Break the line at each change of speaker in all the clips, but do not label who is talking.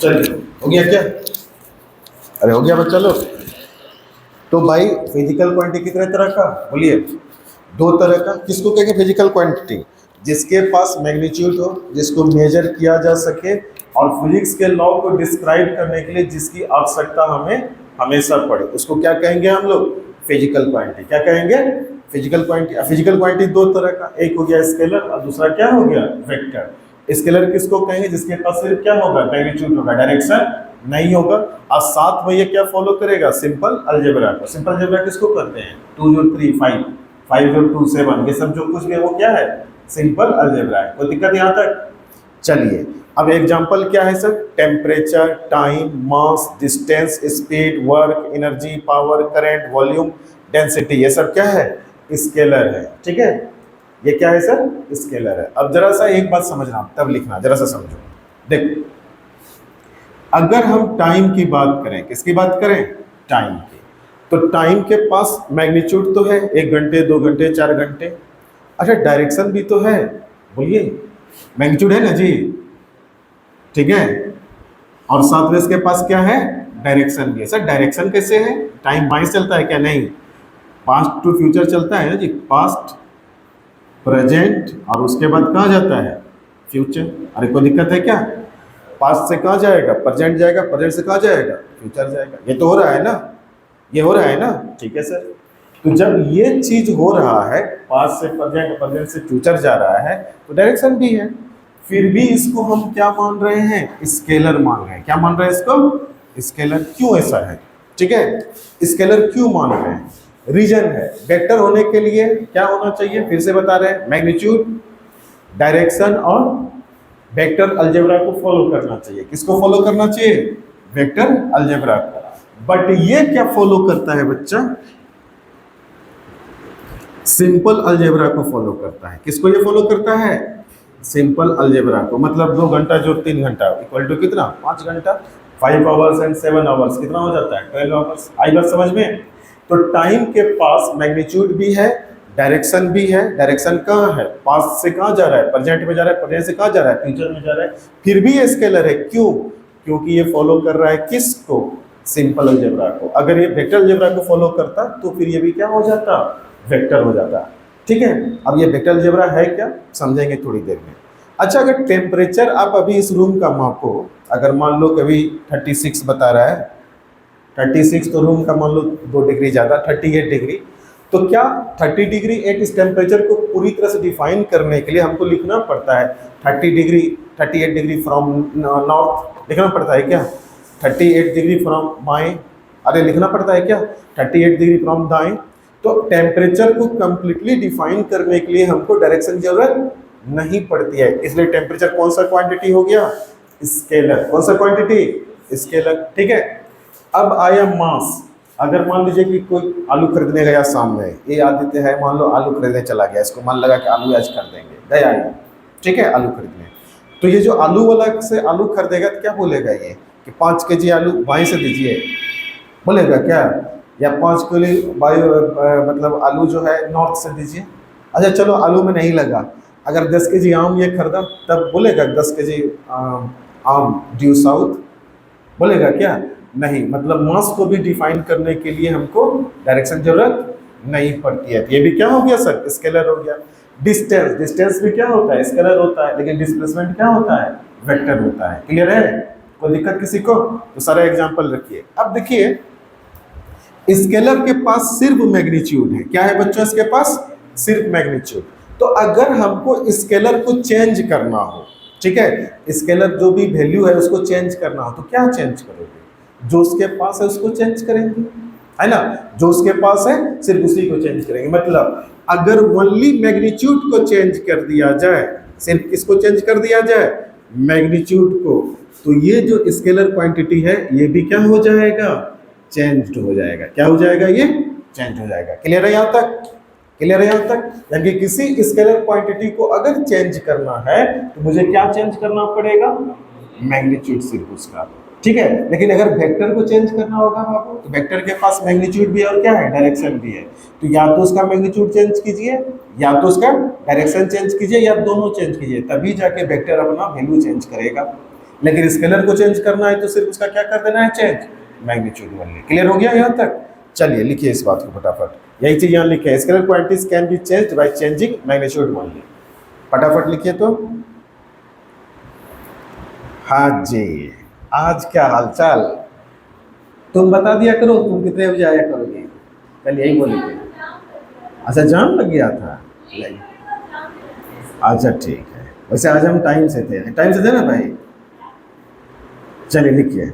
चलिए, हो गया क्या? अरे हो गया बच्चा लोग। तो भाई फिजिकल क्वांटिटी कितने तरह का बोलिए? दो तरह का। किसको कहेंगे फिजिकल क्वांटिटी? जिसके पास मैग्नीट्यूड हो, जिसको मेजर किया जा सके, और फिजिक्स के लॉ को डिस्क्राइब करने के लिए जिसकी आवश्यकता हमें हमेशा पड़े, उसको क्या कहेंगे हम लोग? Physical quantity. क्या कहेंगे? Physical quantity. फिजिकल क्वांटिटी दो तरह का, एक हो गया स्केलर और दूसरा क्या हो गया? वेक्टर। स्केलर किसको कहेंगे? जिसके पास सिर्फ क्या होगा? मैग्नीट्यूड होगा, डायरेक्शन नहीं होगा। और साथ में ये क्या फॉलो करेगा? सिंपल अलजेब्रा को। सिंपल अलजेब्रा किसको करते हैं? 2 जोड़ 3 5, 5 जोड़ 2 7, ये सब जो कुछ भी है वो क्या है? सिंपल अलजेब्रा है। कोई दिक्कत यहाँ तक? चलिए, अब एग्जांपल क्या है sir? Temperature, time, mass, distance, speed, work, energy, power, current, volume, density, ये सब क्या है? स्केलर है। ठीक है, ये क्या है सर? स्केलर है। अब जरा सा एक बात समझना, तब लिखना, जरा सा समझो। देखो, अगर हम टाइम की बात करें, किसकी बात करें? टाइम की। तो टाइम के पास मैग्नीट्यूड तो है, 1 घंटे, 2 घंटे, 4 घंटे। अच्छा, डायरेक्शन भी तो है, बोलिए। मैग्नीट्यूड है ना जी, ठीक है, और साथ में इसके पास क्या है? डायरेक्शन भी है। सर डायरेक्शन कैसे है? टाइम बाएं से चलता है क्या? नहीं, पास्ट टू फ्यूचर चलता है ना जी। पास्ट, प्रेजेंट, और उसके बाद कहाँ जाता है? फ्यूचर। अरे कोई दिक्कत है क्या? पास्ट से कहाँ जाएगा? प्रेजेंट जाएगा, प्रेजेंट से कहाँ जाएगा? फ्यूचर जाएगा। ये तो हो रहा है ना, ये हो रहा है ना, ठीक है सर। तो जब ये चीज हो रहा है, पास्ट से प्रेजेंट, प्रेजेंट से फ्यूचर जा रहा है, तो डायरेक्शन भी है। फिर भी इसको हम क्या मान रहे हैं? स्केलर मान रहे हैं। क्या मान रहे हैं इसको? स्केलर। क्यों ऐसा है? ठीक है, स्केलर क्यों मान रहे हैं? रीजन है, वेक्टर होने के लिए क्या होना चाहिए? फिर से बता रहे हैं, मैग्नीट्यूड, डायरेक्शन और वेक्टर अलजेब्रा को फॉलो करना चाहिए। किसको फॉलो करना चाहिए? वेक्टर अलजेब्रा को। बट ये क्या फॉलो करता है बच्चा? सिंपल अलजेब्रा को फॉलो करता है। किसको ये फॉलो करता है? सिंपल अलजेब्रा को। मतलब 2 घंटा जो 3 घंटा इक्वल टू कितना? 5 घंटा। 5 आवर्स एंड 7 आवर्स कितना हो जाता है? 12 आवर्स। आई बात समझ में? तो टाइम के पास मैग्नीट्यूड भी है, डायरेक्शन भी है। डायरेक्शन कहाँ है? पास्ट से कहाँ जा रहा है? प्रेजेंट में जा रहा है। प्रेजेंट से कहाँ जा रहा है? फ्यूचर में जा रहा है। फिर भी ये स्केलर है। क्यों? क्योंकि ये फॉलो कर रहा है किसको? सिंपल अलजेब्रा को। अगर ये वेक्टर अलजेब्रा को फॉलो करता तो फिर ये भी क्या हो जाता? वेक्टर हो जाता। ठीक है, अब ये वेक्टर अलजेब्रा है क्या, समझेंगे थोड़ी देर में। अच्छा, अगर टेम्परेचर आप अभी इस रूम का मापो, अगर मान लो कभी 36 बता रहा है, 36, तो रूम का मान लो 2 डिग्री ज़्यादा, 38 डिग्री, तो क्या 30 डिग्री एट इस टेम्परेचर को पूरी तरह से डिफाइन करने के लिए हमको लिखना पड़ता है 30 डिग्री, 38 डिग्री फ्रॉम नॉर्थ लिखना पड़ता है क्या? 38 डिग्री फ्रॉम बाएं, अरे लिखना पड़ता है क्या? 38 डिग्री फ्रॉम दाएं। तो टेम्परेचर को कंप्लीटली डिफाइन करने के लिए हमको डायरेक्शन जरूरत नहीं पड़ती है। इसलिए टेम्परेचर कौन सा क्वांटिटी हो गया? स्केलर। कौन सा क्वांटिटी? स्केलर। ठीक है, अब आया मास। अगर मान लीजिए कि कोई आलू खरीदने गया सामने, ये आदित्य है, मान लो आलू खरीदने चला गया, इसको मन लगा कि आलू आज कर देंगे, गया ये, ठीक है, आलू खरीदने। तो ये जो आलू वाला से आलू खरीदेगा तो क्या बोलेगा ये कि 5 केजी आलू बाएं से दीजिए, बोलेगा क्या? या 5 किलो मतलब आलू जो है नॉर्थ से दीजिए। अच्छा चलो, आलू में नहीं लगा, अगर 10 केजी आम ये खरीदा तब बोलेगा 10 केजी आम ड्यू साउथ, बोलेगा क्या? नहीं। मतलब मास को भी डिफाइन करने के लिए हमको डायरेक्शन जरूरत नहीं पड़ती है। ये भी क्या हो गया सर? स्केलर हो गया। डिस्टेंस, डिस्टेंस भी क्या होता है? स्केलर होता है, लेकिन डिस्प्लेसमेंट क्या होता है? वेक्टर होता है। क्लियर है? कोई दिक्कत किसी को? तो सारा एग्जांपल रखिए। अब देखिए, स्केलर के पास सिर्फ मैग्नीट्यूड है। क्या है बच्चों? इसके पास सिर्फ मैग्नीट्यूड। तो अगर हमको स्केलर को चेंज करना हो, ठीक है, स्केलर जो भी वैल्यू है उसको चेंज करना हो, तो क्या चेंज करोगे? जो उसके पास है उसको चेंज करेंगे, है ना? जो उसके पास है सिर्फ उसी को चेंज करेंगे। मतलब अगर ओनली मैग्नीट्यूड को चेंज कर दिया जाए, सिर्फ किसको चेंज कर दिया जाए? मैग्नीट्यूड को, तो ये जो स्केलर क्वांटिटी है ये भी क्या हो जाएगा? चेंज हो जाएगा। क्या हो जाएगा? ये चेंज हो जाएगा। क्लियर है यहाँ तक? क्लियर है यहाँ तक? यानी किसी स्केलर क्वांटिटी को अगर चेंज करना है तो मुझे क्या चेंज करना पड़ेगा? मैग्नीट्यूड सिर्फ उसका, ठीक है। लेकिन अगर वेक्टर को चेंज करना होगा बाबू, तो वेक्टर के पास मैग्नीट्यूड भी है और क्या है? डायरेक्शन भी है। तो या तो उसका मैग्नीट्यूड चेंज कीजिए, या तो उसका डायरेक्शन चेंज कीजिए, या दोनों चेंज कीजिए, तभी जाके वेक्टर अपना वैल्यू चेंज करेगा। लेकिन स्केलर को चेंज करना है तो सिर्फ उसका क्या कर देना है, चेंज मैग्नीट्यूड ओनली। क्लियर हो गया यहाँ तक? चलिए लिखिए इस बात को फटाफट, यही चीज यहाँ लिखे, scalar quantities can be changed by changing magnitude only. फटाफट लिखिए तो। हाँ जी, आज क्या हालचाल? तुम बता दिया करो तुम कितने बजे आया करोगे, कल यही बोली थी। अच्छा जाम लग गया था, नहीं अच्छा ठीक है, वैसे आज हम टाइम से थे ना भाई। चलिए लिखिए।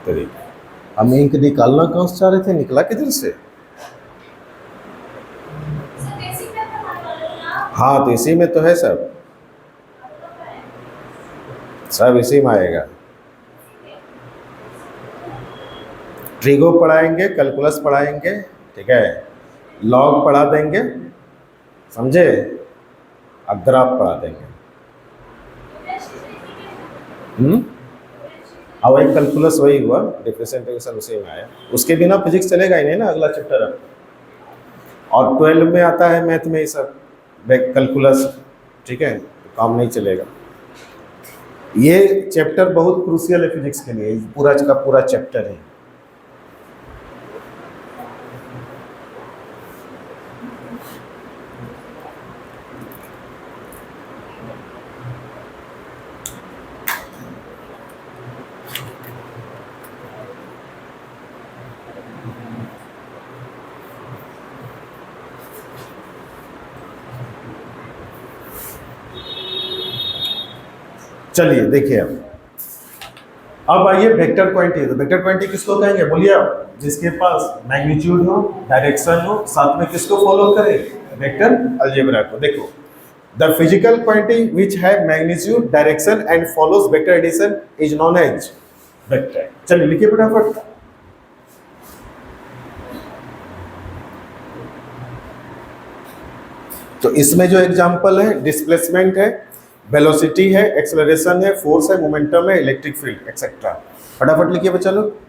अरे हम इंक निकालना कहाँ से चाह रहे थे, निकला किधर से? हाँ तो इसी में तो है सब, सब इसी में आएगा। ट्रिगो पढ़ाएंगे, कैलकुलस पढ़ाएंगे, ठीक है, लॉग पढ़ा देंगे, समझे, अब ग्राफ पढ़ा देंगे। हाँ वही कैलकुलस वही हुआ, डिफरेंशियल इंटीग्रेशन उसी में आया, उसके बिना फिजिक्स चलेगा ही नहीं ना अगला चैप्टर अब। और 12 में आता है मैथ में ये सब कैलकुलस, ठीक है, तो काम नहीं चलेगा। ये चैप्टर बहुत क्रूशियल है फिजिक्स के लिए, पूरा का पूरा चैप्टर है। चलिए देखिए अब आइए वेक्टर क्वांटिटी। तो वेक्टर क्वांटिटी किसको कहेंगे बोलिए आप? जिसके पास मैग्नीट्यूड हो, डायरेक्शन हो, साथ में किसको फॉलो करे, वेक्टर अलजेब्रा को। देखो the physical quantity which have magnitude, direction and follows vector addition is known as vector. चलिए लिखिए फटाफट। तो इसमें जो एग्जांपल है डिस्प्लेसमेंट है, वेलोसिटी है, एक्सेलरेशन है, फोर्स है, मोमेंटम है, इलेक्ट्रिक फील्ड एक्सेट्रा। फटाफट लिखिए बच्चा लोग।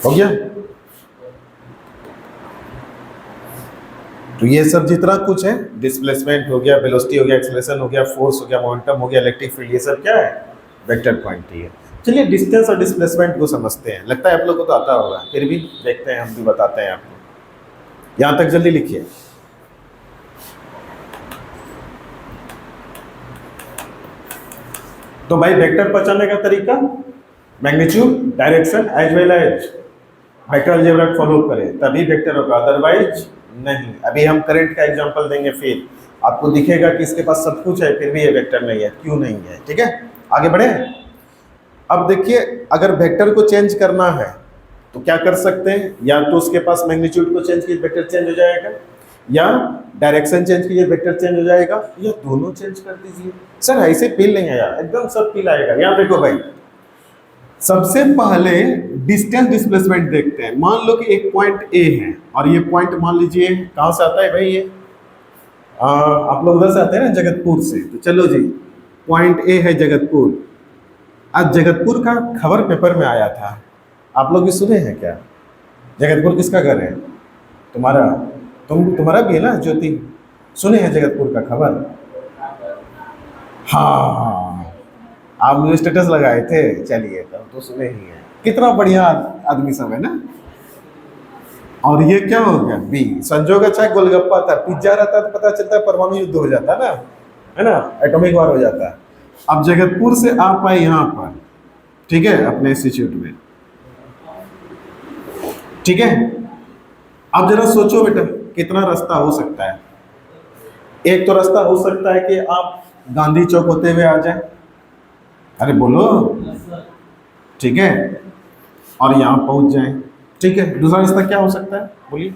हो गया? तो ये सब जितना कुछ है, डिस्प्लेसमेंट हो गया, वेलोसिटी हो गया, एक्सेलरेशन हो गया, फोर्स हो गया, मोमेंटम हो गया, इलेक्ट्रिक फील्ड, ये सब क्या है, वेक्टर क्वांटिटी है। चलिए डिस्टेंस और डिस्प्लेसमेंट को समझते हैं, लगता है आप लोगों को तो आता होगा, फिर भी देखते हैं, हम भी बताते हैं आपको। यहां तक जल्दी लिखिए। तो भाई वेक्टर पहचानने का तरीका, magnitude, direction as well as vector algebra follow करें तभी वेक्टर होगा, अदरवाइज नहीं। अभी हम करंट का एग्जांपल देंगे, फिर आपको दिखेगा कि इसके पास सब कुछ है फिर भी ये वेक्टर नहीं है, क्यों नहीं है, ठीक है। आगे बढ़े। अब देखिए अगर वेक्टर को चेंज करना है तो क्या कर सकते हैं, या तो उसके पास मैग्नीट्यूड को चेंज कीजिए वेक्टर चेंज हो जाएगा, या डायरेक्शन चेंज कीजिए वेक्टर चेंज हो जाएगा, या दोनों चेंज कर दीजिए। सर ऐसे फील नहीं आया, एकदम सब फील आएगा। यहाँ देखो भाई, सबसे पहले डिस्टेंस डिस्प्लेसमेंट देखते हैं। मान लो कि एक पॉइंट ए है और ये पॉइंट मान लीजिए कहाँ से आता है भाई, ये आप लोग उधर से आते हैं ना, जगतपुर से। तो चलो जी, पॉइंट ए है जगतपुर। आज जगतपुर का खबर पेपर में आया था, आप लोग भी सुने हैं क्या? जगतपुर किसका घर है? तुम्हारा। तुम्हारा भी है ना ज्योति? सुने हैं जगतपुर का खबर? हाँ, आप मुझे स्टेटस लगाए थे, चलिए तब तो सुने ही है। कितना बढ़िया आदमी सब है ना। और ये क्या हो गया? बी संजोग अच्छा है, गोलगप्पा था, पिज्जा रहता तो पता चलता है परमाणु युद्ध हो जाता है ना, एटॉमिक वार हो जाता है। अब जगतपुर से आप आए यहाँ पर, ठीक है, अपने इंस्टीट्यूट में, ठीक है। अब जरा सोचो बेटा, कितना रास्ता हो सकता है? एक तो रास्ता हो सकता है कि आप गांधी चौक होते हुए आ जाए, अरे बोलो, ठीक है, और यहाँ पहुंच जाए, ठीक है। दूसरा रास्ता क्या हो सकता है, बोलिए?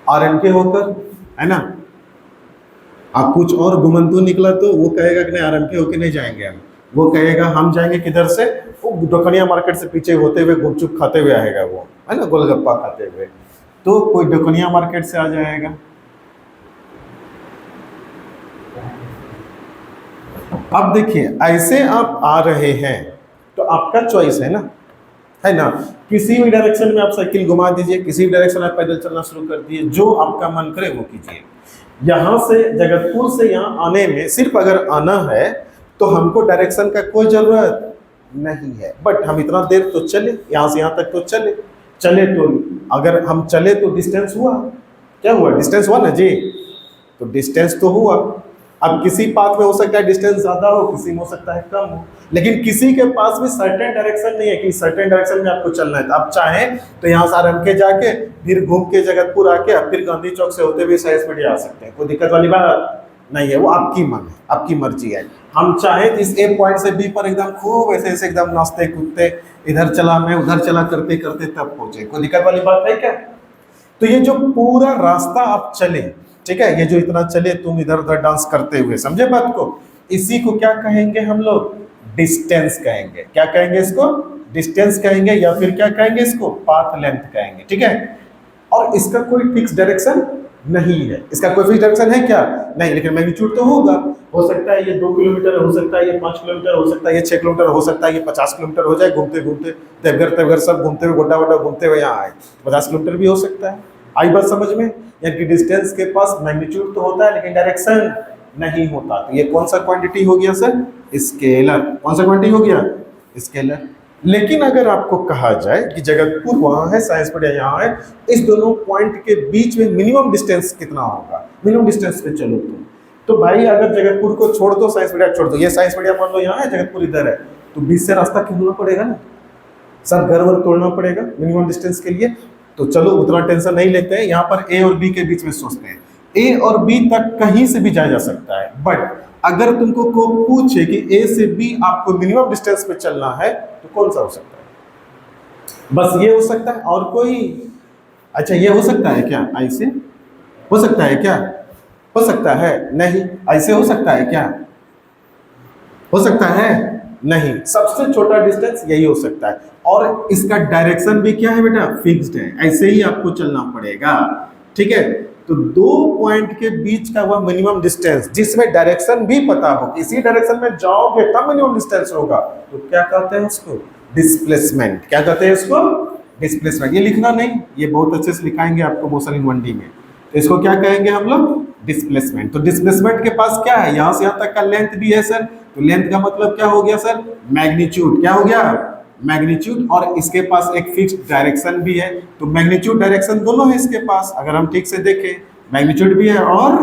आरएनके होकर, है ना। आप कुछ और घुमंतु निकला तो वो कहेगा कि नहीं आरएनके होके नहीं जाएंगे हम, वो कहेगा हम जाएंगे किधर से, वो डोकनिया मार्केट से पीछे होते हुए गुपचुप खाते हुए आएगा वो, है ना, गोलगप्पा खाते हुए। तो कोई डोकनिया मार्केट से आ जाएगा। अब देखिए, ऐसे आप आ रहे हैं तो आपका चॉइस है ना। किसी भी डायरेक्शन में आप साइकिल घुमा दीजिए, किसी भी डायरेक्शन आप पैदल चलना शुरू कर दिए, जो आपका मन करे वो कीजिए। यहाँ से जगतपुर से यहाँ आने में सिर्फ अगर आना है तो हमको डायरेक्शन का कोई जरूरत नहीं है, बट हम इतना देर तो चले, यहाँ से यहाँ तक तो चले तो अगर हम चले तो डिस्टेंस हुआ, क्या हुआ? डिस्टेंस हुआ ना जी। तो डिस्टेंस तो हुआ। अब किसी पाथ में हो सकता है डिस्टेंस ज्यादा हो, किसी में हो सकता है कम हो, लेकिन किसी के पास भी सर्टेन डायरेक्शन नहीं है कि सर्टेन डायरेक्शन में आपको चलना है। तो आप चाहें तो यहाँ से आरएमके जाके फिर घूम के जगतपुर आके फिर गांधी चौक से होते हुए साइंस मीडिया आ सकते हैं, कोई दिक्कत वाली बात नहीं है। वो आपकी मन है, आपकी मर्जी है। हम चाहे इस ए पॉइंट से बी पर एकदम खूब ऐसे ऐसे एकदम नाचते कूदते, इधर चला मैं उधर चला करते करते तब पहुंचे, कोई दिक्कत वाली बात है क्या? तो ये जो पूरा रास्ता आप चले, ठीक है, ये जो इतना चले तुम इधर उधर डांस करते हुए, समझे बात को? इसी को क्या कहेंगे हम लोग? डिस्टेंस कहेंगे। क्या कहेंगे इसको? डिस्टेंस कहेंगे, या फिर क्या कहेंगे इसको? पाथ लेंथ कहेंगे, ठीक है। और इसका कोई फिक्स डायरेक्शन नहीं है। इसका कोई फिक्स डायरेक्शन है क्या? नहीं, लेकिन मैग्नीट्यूड तो होगा। हो सकता है ये 2 किलोमीटर, हो सकता है ये 5 किलोमीटर, हो सकता है ये 6 किलोमीटर, हो सकता है ये 50 किलोमीटर हो जाए, घूमते घूमते देवघर सब घूमते हुए गोड्डा वोड्डा घूमते हुए यहाँ आए। 50 किलोमीटर भी हो सकता है। आई बात समझ में? यानी कि डिस्टेंस के पास मैग्नीट्यूड तो होता है लेकिन डायरेक्शन नहीं होता। तो ये कौन सा क्वांटिटी हो गया सर? स्केलर। कौन सा क्वांटिटी हो गया? स्केलर। लेकिन अगर आपको कहा जाए कि जगतपुर वहां है, साइंस मीडिया यहाँ है, इस दोनों पॉइंट के बीच में मिनिमम डिस्टेंस कितना होगा? मिनिमम डिस्टेंस पे चलो तो भाई अगर जगतपुर को छोड़ दो, साइंस मीडिया छोड़ दो, ये साइंस मीडिया मान लो यहाँ है, जगतपुर इधर है, तो बीच से रास्ता खींचना पड़ेगा ना, सब घर वर तोड़ना पड़ेगा मिनिमम डिस्टेंस के लिए। तो चलो उतना टेंशन नहीं लेते हैं, यहाँ पर ए और बी के बीच में सोचते हैं। ए और बी तक कहीं से भी जाया जा सकता है, बट अगर तुमको को पूछे कि ए से बी आपको मिनिमम डिस्टेंस पे चलना है तो कौन सा हो सकता है? बस ये हो सकता है, और कोई? अच्छा, ये हो सकता है क्या? ऐसे हो सकता है क्या? हो सकता है नहीं। ऐसे हो सकता है क्या? हो सकता है नहीं। सबसे छोटा डिस्टेंस यही हो सकता है, और इसका डायरेक्शन भी क्या है बेटा? फिक्स्ड है, ऐसे ही आपको चलना पड़ेगा, ठीक है। तो दो पॉइंट के बीच का वह मिनिमम डिस्टेंस जिसमें डायरेक्शन भी पता हो, इसी डायरेक्शन में जाओगे तब मिनिमम डिस्टेंस होगा, तो क्या कहते हैं उसको? डिस्प्लेसमेंट। क्या कहते हैं इसको? डिस्प्लेसमेंट। ये लिखना नहीं, ये बहुत अच्छे से लिखाएंगे आपको मोशन इन 1D में। तो इसको क्या कहेंगे हम लोग? डिस्प्लेसमेंट। तो डिस्प्लेसमेंट के पास क्या है? यहां से यहां तक का लेंथ भी है सर, तो लेंथ का मतलब क्या हो गया सर? मैग्नीट्यूड। क्या हो गया? मैग्नीट्यूड। और इसके पास एक फिक्स्ड डायरेक्शन भी है, तो मैग्नीट्यूड डायरेक्शन दोनों है इसके पास। अगर हम ठीक से देखें, मैग्नीट्यूड भी है और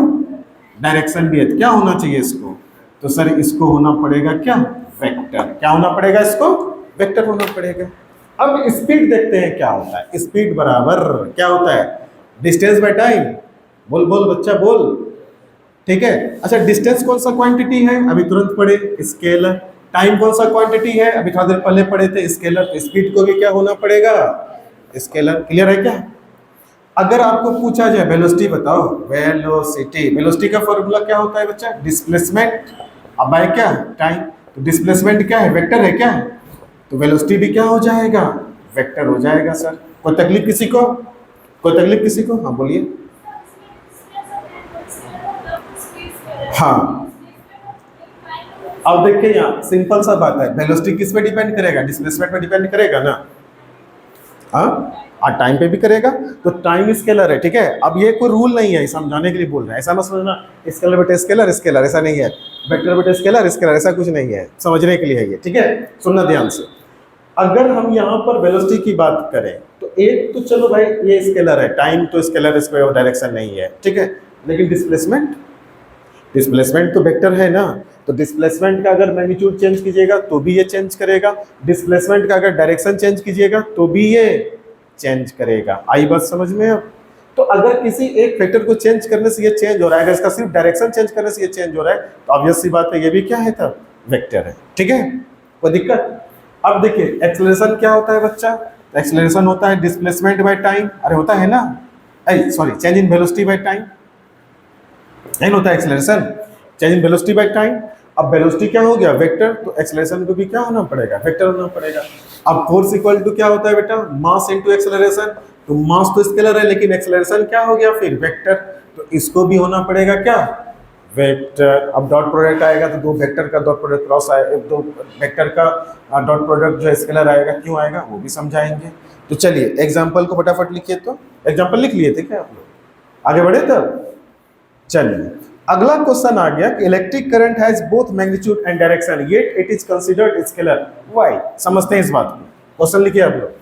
डायरेक्शन भी है, तो क्या होना चाहिए इसको? तो सर इसको होना पड़ेगा क्या? वेक्टर। क्या होना पड़ेगा इसको? वेक्टर होना पड़ेगा। अब स्पीड देखते हैं क्या होता है। स्पीड बराबर क्या होता है? Distance by time. बोल बोल बच्चा बोल, ठीक है। अच्छा, डिस्टेंस कौन सा क्वांटिटी है? अभी तुरंत पढ़े, स्केलर। टाइम कौन सा क्वांटिटी है? अभी थोड़ा देर पहले पढ़े थे, स्केलर। तो स्पीड को भी क्या होना पड़ेगा? स्केलर। क्लियर है क्या? अगर आपको पूछा जाए वेलोसिटी बताओ, वेलोसिटी, वेलोसिटी का फॉर्मूला क्या होता है बच्चा? डिस्प्लेसमेंट अब बाय क्या? टाइम। तो डिस्प्लेसमेंट क्या है? वेक्टर है क्या? तो वेलोसिटी भी क्या हो जाएगा, वेक्टर हो जाएगा सर। कोई तकलीफ किसी को, कोई तकलीफ किसी को? हाँ बोलिए। हाँ अब देखिए यहाँ सिंपल सा बात है, वेलोसिटी किस पे डिपेंड करेगा, डिस्प्लेसमेंट पे डिपेंड करेगा ना। हाँ और टाइम पे भी करेगा, तो टाइम स्केलर है, ठीक है। अब ये कोई रूल नहीं है, समझाने के लिए बोल रहे हैं, ऐसा मत समझना स्केलर बेटे स्केलर स्केलर, ऐसा नहीं है। वेक्टर बेटे स्केलर स्केलर, ऐसा कुछ नहीं है, समझने के लिए है ये, ठीक है। सुनना ध्यान से, अगर हम यहाँ पर वेलोसिटी की बात करें तो एक तो चलो भाई ये स्केलर है, टाइम तो स्केलर, इस पे डायरेक्शन नहीं है, ठीक है। लेकिन डिस्प्लेसमेंट, डिस्प्लेसमेंट तो वेक्टर है ना, तो डिस्प्लेसमेंट का अगर मैग्नीट्यूड चेंज कीजिएगा तो भी ये चेंज करेगा, डिस्प्लेसमेंट का अगर डायरेक्शन चेंज कीजिएगा तो भी ये चेंज करेगा। आई बात समझ में अब? तो अगर किसी एक वेक्टर को चेंज करने से ये चेंज हो रहा है, अगर इसका सिर्फ डायरेक्शन चेंज करने से ये चेंज हो रहा है, तो ऑब्वियस सी बात है ये भी क्या है तब, वेक्टर है, ठीक है। कोई दिक्कत? अब देखिए एक्सेलरेशन क्या होता है बच्चा, एक्सेलरेशन होता है डिस्प्लेसमेंट बाय टाइम, अरे होता है ना, sorry change in velocity by time, नहीं होता है acceleration, change in velocity by time. अब वेलोसिटी क्या हो गया, वेक्टर, तो एक्सेलरेशन को भी क्या होना पड़ेगा, वेक्टर होना पड़ेगा। अब फोर्स इक्वल टू क्या होता है बेटा, मास इनटू एक्सेलरेशन, तो मास तो स्केलर है लेकिन एक्सेलरेशन क्या हो गया फिर, वेक्टर, तो इसको भी होना पड़ेगा क्या, वेक्टर। अब डॉट प्रोडक्ट आएगा तो दो वेक्टर का डॉट प्रोडक्ट क्रॉस आएगा, दो वेक्टर का डॉट प्रोडक्ट जो स्केलर आएगा, क्यों आएगा वो भी समझाएंगे। तो चलिए एग्जाम्पल को फटाफट लिखिए, तो एग्जाम्पल लिख लिए थे क्या आप लोग, आगे बढ़े तब। चलिए अगला क्वेश्चन आ गया कि electric current has both magnitude and direction yet it is considered scalar, why? समझते हैं इस बात को, क्वेश्चन लिखिए आप लोग।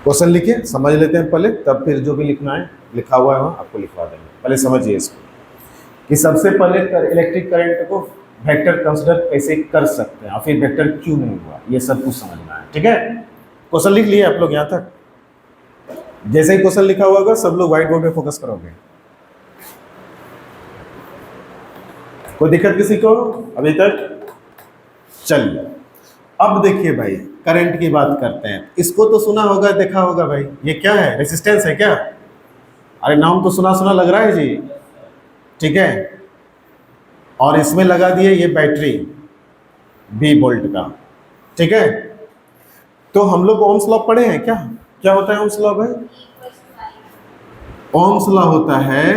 क्वेश्चन लिखिए, समझ लेते हैं पहले, तब फिर जो भी लिखना है लिखा हुआ है वहाँ आपको लिखवा देंगे। पहले समझिए इसको कि सबसे पहले इलेक्ट्रिक करंट को वेक्टर कंसिडर कैसे कर सकते हैं और फिर वेक्टर क्यों नहीं हुआ, ये सब कुछ समझना है, ठीक है। क्वेश्चन लिख लिए आप लोग यहाँ तक? जैसे ही क्वेश्चन लिखा हुआ होगा सब लोग व्हाइट बोर्ड पे फोकस करोगे। कोई दिक्कत किसी को अभी तक? चलिए अब देखिए भाई करंट की बात करते हैं। इसको तो सुना होगा, देखा होगा भाई, ये क्या है, रेजिस्टेंस है क्या? अरे नाम तो सुना सुना लग रहा है जी, ठीक है। और इसमें लगा दिए ये बैटरी 20 वोल्ट का, ठीक है। तो हम लोग ओम्स लॉ पढ़े हैं क्या? क्या होता है ओम्स लॉ भाई? ओम्स लॉ होता है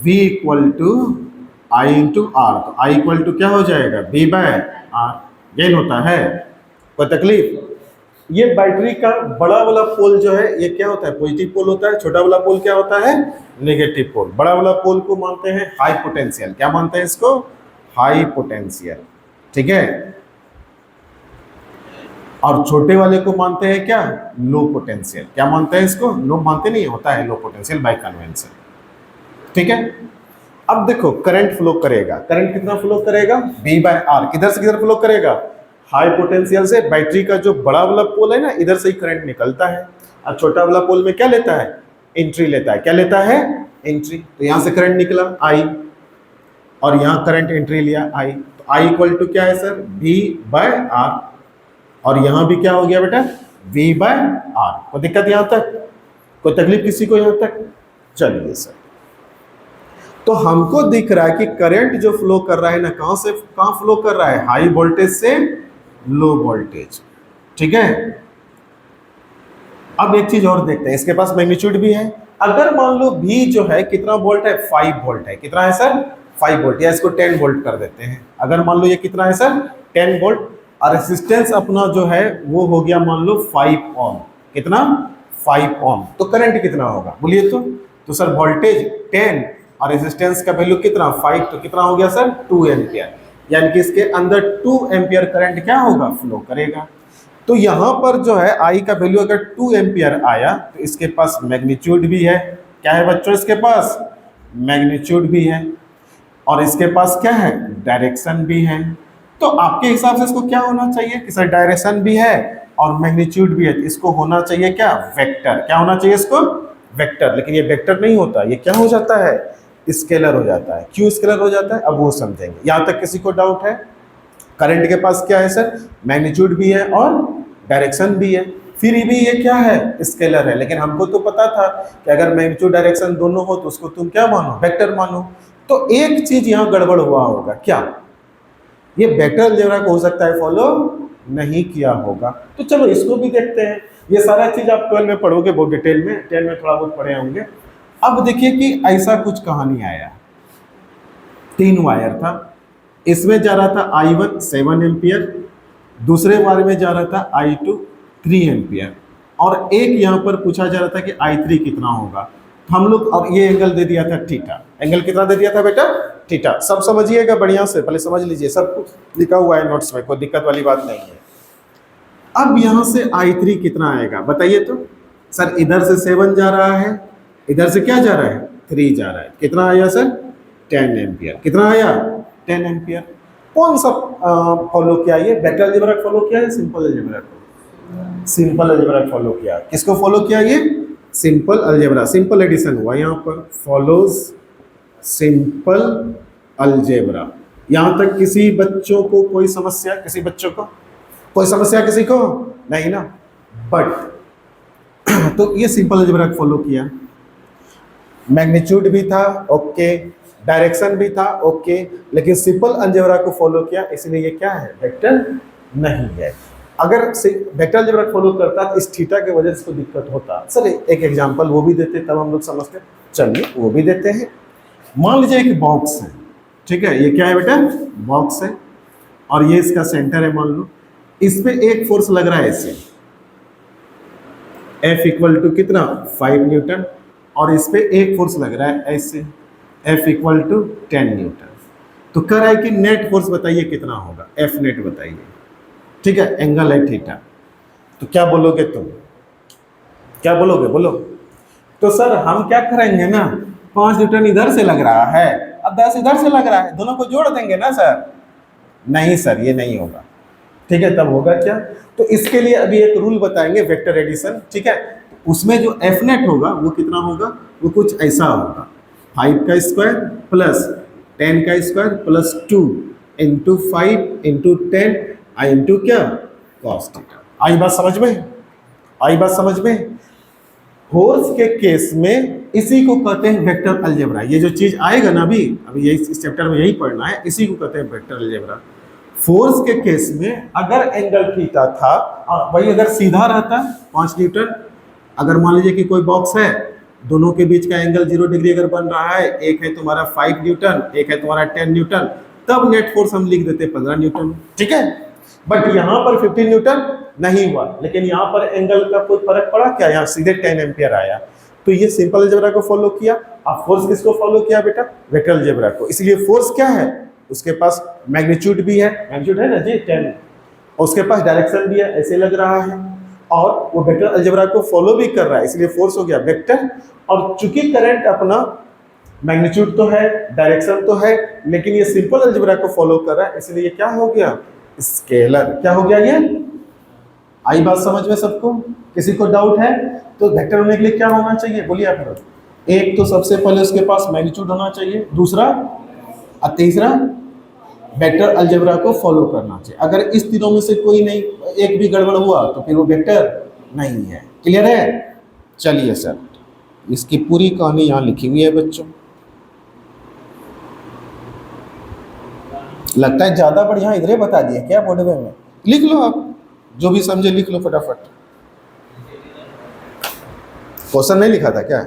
V equal to I into R, तो आई इक्वल टू क्या हो जाएगा, V बाय आर, गेन होता है। कोई तकलीफ? ये बैटरी का बड़ा वाला पोल जो है ये क्या होता है, पॉजिटिव पोल होता है, छोटा वाला पोल क्या होता है, नेगेटिव पोल। बड़ा वाला पोल को मानते हैं हाई पोटेंशियल, क्या मानते हैं इसको, हाई पोटेंशियल, ठीक है। और छोटे वाले को मानते हैं क्या, लो पोटेंशियल, क्या मानते हैं इसको, लो मानते नहीं, होता है लो पोटेंशियल बाय कन्वेंशन, ठीक है। अब देखो करंट फ्लो करेगा, करंट कितना फ्लो करेगा, V बाय आर, किधर से किधर फ्लो करेगा, हाई पोटेंशियल से। बैटरी का जो बड़ा वाला पोल है ना, इधर से ही करंट निकलता है, और छोटा वाला पोल में क्या लेता है, एंट्री लेता है, क्या लेता है, एंट्री। तो यहां से करंट निकला I, और यहाँ करंट एंट्री लिया I, तो I इक्वल टू क्या है सर, V बाय आर, और यहाँ भी क्या हो गया बेटा, V बाय आर। कोई दिक्कत यहाँ तक, कोई तकलीफ किसी को यहाँ तक? चलिए सर, तो हमको दिख रहा है कि करंट जो फ्लो कर रहा है ना, कहां से कहां फ्लो कर रहा है, हाई वोल्टेज से लो वोल्टेज, ठीक है। अब एक चीज और देखते हैं, इसके पास मैग्नीट्यूड भी है। अगर मान लो V जो है कितना वोल्ट है, 5 वोल्ट है, कितना है सर, 5 वोल्ट, या इसको 10 वोल्ट कर देते हैं। अगर मान लो ये कितना है सर, 10 वोल्ट, और रेसिस्टेंस अपना जो है वो हो गया मान लो 5 ओम, कितना, 5 ओम, तो करंट कितना होगा बोलिए तो सर वोल्टेज 10 और रेजिस्टेंस का वैल्यू कितना, 5, तो कितना हो गया सर, 2 एम्पियर, यानी कि इसके अंदर 2 एम्पियर करंट क्या होगा, फ्लो करेगा। तो यहां पर जो है आई का वैल्यू अगर 2 एम्पियर आया तो इसके पास मैग्नीट्यूड भी है। क्या है बच्चों, इसके पास मैग्नीट्यूड भी है और इसके पास क्या है, डायरेक्शन भी है। तो आपके हिसाब से इसको क्या होना चाहिए कि सर डायरेक्शन भी है और मैग्नीट्यूड भी है, तो इसको होना चाहिए क्या, वेक्टर। क्या होना चाहिए इसको, वेक्टर। लेकिन ये वेक्टर नहीं होता, ये क्या हो जाता है, स्केलर हो जाता है। क्यों स्केलर हो जाता है अब वो समझेंगे। यहां तक किसी को डाउट है? करंट के पास क्या है सर, मैग्नीट्यूड भी है और डायरेक्शन भी है, फिर भी ये क्या है, स्केलर है। लेकिन हमको तो पता था कि अगर मैग्नीट्यूड डायरेक्शन दोनों हो तो उसको तुम क्या मानो, वेक्टर मानो। तो एक चीज यहां गड़बड़ हुआ होगा, क्या ये वेक्टर अलजेब्रा को हो सकता है फॉलो नहीं किया होगा। तो चलो इसको भी देखते हैं। ये सारा चीज आप 12 में पढ़ोगे बहुत डिटेल में, 10 में थोड़ा बहुत पढ़े होंगे। अब देखिए कि ऐसा कुछ कहानी आया, 3 वायर था, इसमें जा रहा था I1 7 एम्पियर, दूसरे वायर में जा रहा था I2 3 एम्पियर, और एक यहाँ पर पूछा जा रहा था कि I3 कितना होगा। तो हम लोग, और ये एंगल दे दिया था थीटा। एंगल कितना दे दिया था बेटा, थीटा। सब समझिएगा बढ़िया से, पहले समझ लीजिए, सब कुछ लिखा हुआ है नोट्स में, कोई दिक्कत वाली बात नहीं है। अब यहाँ से I3 कितना आएगा बताइए तो। सर इधर से 7 जा रहा है, इधर से क्या जा रहा है, 3 जा रहा है। कितना आया सर, 10 एम्पियर। कितना आया, 10 एम्पियर। कौन सा फॉलो किया, ये वेक्टर अलजेब्रा फॉलो किया है, सिंपल अलजेब्रा को, सिंपल अलजेब्रा फॉलो किया। किसको फॉलो किया, ये सिंपल अलजेब्रा, सिंपल एडिशन हुआ यहाँ पर, फॉलोज सिंपल अलजेब्रा। यहाँ तक किसी बच्चों को कोई समस्या, किसी बच्चों को कोई समस्या, किसी को नहीं ना। बट तो ये सिंपल अलजेब्रा फॉलो किया, मैग्नीट्यूड भी था ओके, डायरेक्शन भी था ओके, लेकिन सिंपल अलजेब्रा को फॉलो किया, इसलिए ये क्या है, वेक्टर नहीं है। अगर वेक्टर अलजेब्रा फॉलो करता तो इस थीटा की वजह से इसको दिक्कत होता। सर एक एग्जांपल वो भी देते तब हम लोग समझते। चलिए वो भी देते हैं। मान लीजिए एक बॉक्स है, ठीक है, ये क्या है बेटा, बॉक्स है, और ये इसका सेंटर है मान लो। इस पे एक फोर्स लग रहा है ऐसे, F इक्वल टू कितना, 5 न्यूटन, और इस पे एक फोर्स लग रहा है ऐसे, F इक्वल टू 10 न्यूटन। तो कह रहा है कि नेट फोर्स बताइए कितना होगा, F नेट बताइए, ठीक है, एंगल है थीटा। तो क्या बोलोगे तुम, क्या बोलोगे, बोलो। तो सर हम क्या करेंगे ना, 5 न्यूटन इधर से लग रहा है और 10 इधर से लग रहा है, दोनों को जोड़ देंगे ना सर। नहीं सर ये नहीं होगा, ठीक है। तब होगा क्या, तो इसके लिए अभी एक रूल बताएंगे, वेक्टर एडिशन, ठीक है। उसमें जो एफ नेट होगा वो कितना होगा, वो कुछ ऐसा होगा, 5 का स्क्वायर प्लस 10 का स्क्वायर प्लस 2 इंटू 5 इंटू 10 आई इंटू क्या, कॉस थीटा। आई बात समझ में, आई बात समझ में। फोर्स के केस में इसी को कहते हैं वेक्टर अलजेब्रा। ये जो चीज आएगा ना अभी यही इस चैप्टर में यही पढ़ना है, इसी को कहते हैं वेक्टर अलजेब्रा। फोर्स के केस में अगर एंगल थीटा था, वही अगर सीधा रहता 5 न्यूटन, अगर मान लीजिए कि कोई बॉक्स है, दोनों के बीच का एंगल 0 डिग्री अगर बन रहा है, एक है तुम्हारा 5 न्यूटन, एक है तुम्हारा 10 न्यूटन, तब नेट फोर्स हम लिख देते 15 न्यूटन, ठीक है। बट यहाँ पर 15 न्यूटन नहीं हुआ, लेकिन यहाँ पर एंगल का कोई फर्क पड़ा क्या, यहाँ सीधे 10 एम्पियर आया। तो ये सिंपल अलजेब्रा को फॉलो किया। अब फोर्स किसको फॉलो किया बेटा, वेक्टर अलजेब्रा को। इसलिए फोर्स क्या है, उसके पास मैग्नीट्यूड भी है, मैग्नीट्यूड है ना जी 10, और उसके पास डायरेक्शन भी है, ऐसे लग रहा है, और वो वेक्टर अलजेब्रा को फॉलो भी कर रहा है, इसलिए फोर्स हो गया वेक्टर। और चूंकि करंट अपना मैग्नीट्यूड तो है, डायरेक्शन तो है, लेकिन ये सिंपल अलजेब्रा को फॉलो कर रहा है, इसलिए ये क्या हो गया, स्केलर। क्या हो गया ये, आई बात समझ में सबको। किसी को डाउट है तो वेक्टर होने के लिए क्या होना चाहिए, बोलिए आप लोग। एक तो सबसे पहले उसके पास मैग्नीट्यूड होना चाहिए, दूसरा और तीसरा वेक्टर अलजेब्रा को फॉलो करना चाहिए। अगर इस तीनों में से कोई नहीं, एक भी गड़बड़ हुआ तो फिर वो वेक्टर नहीं है। क्लियर है। चलिए सर इसकी पूरी कहानी यहाँ लिखी हुई है बच्चों। लगता है ज्यादा बढ़िया इधर बता दिए क्या, बोर्ड में लिख लो आप, जो भी समझे लिख लो फटाफट। क्वेश्चन नहीं लिखा था क्या,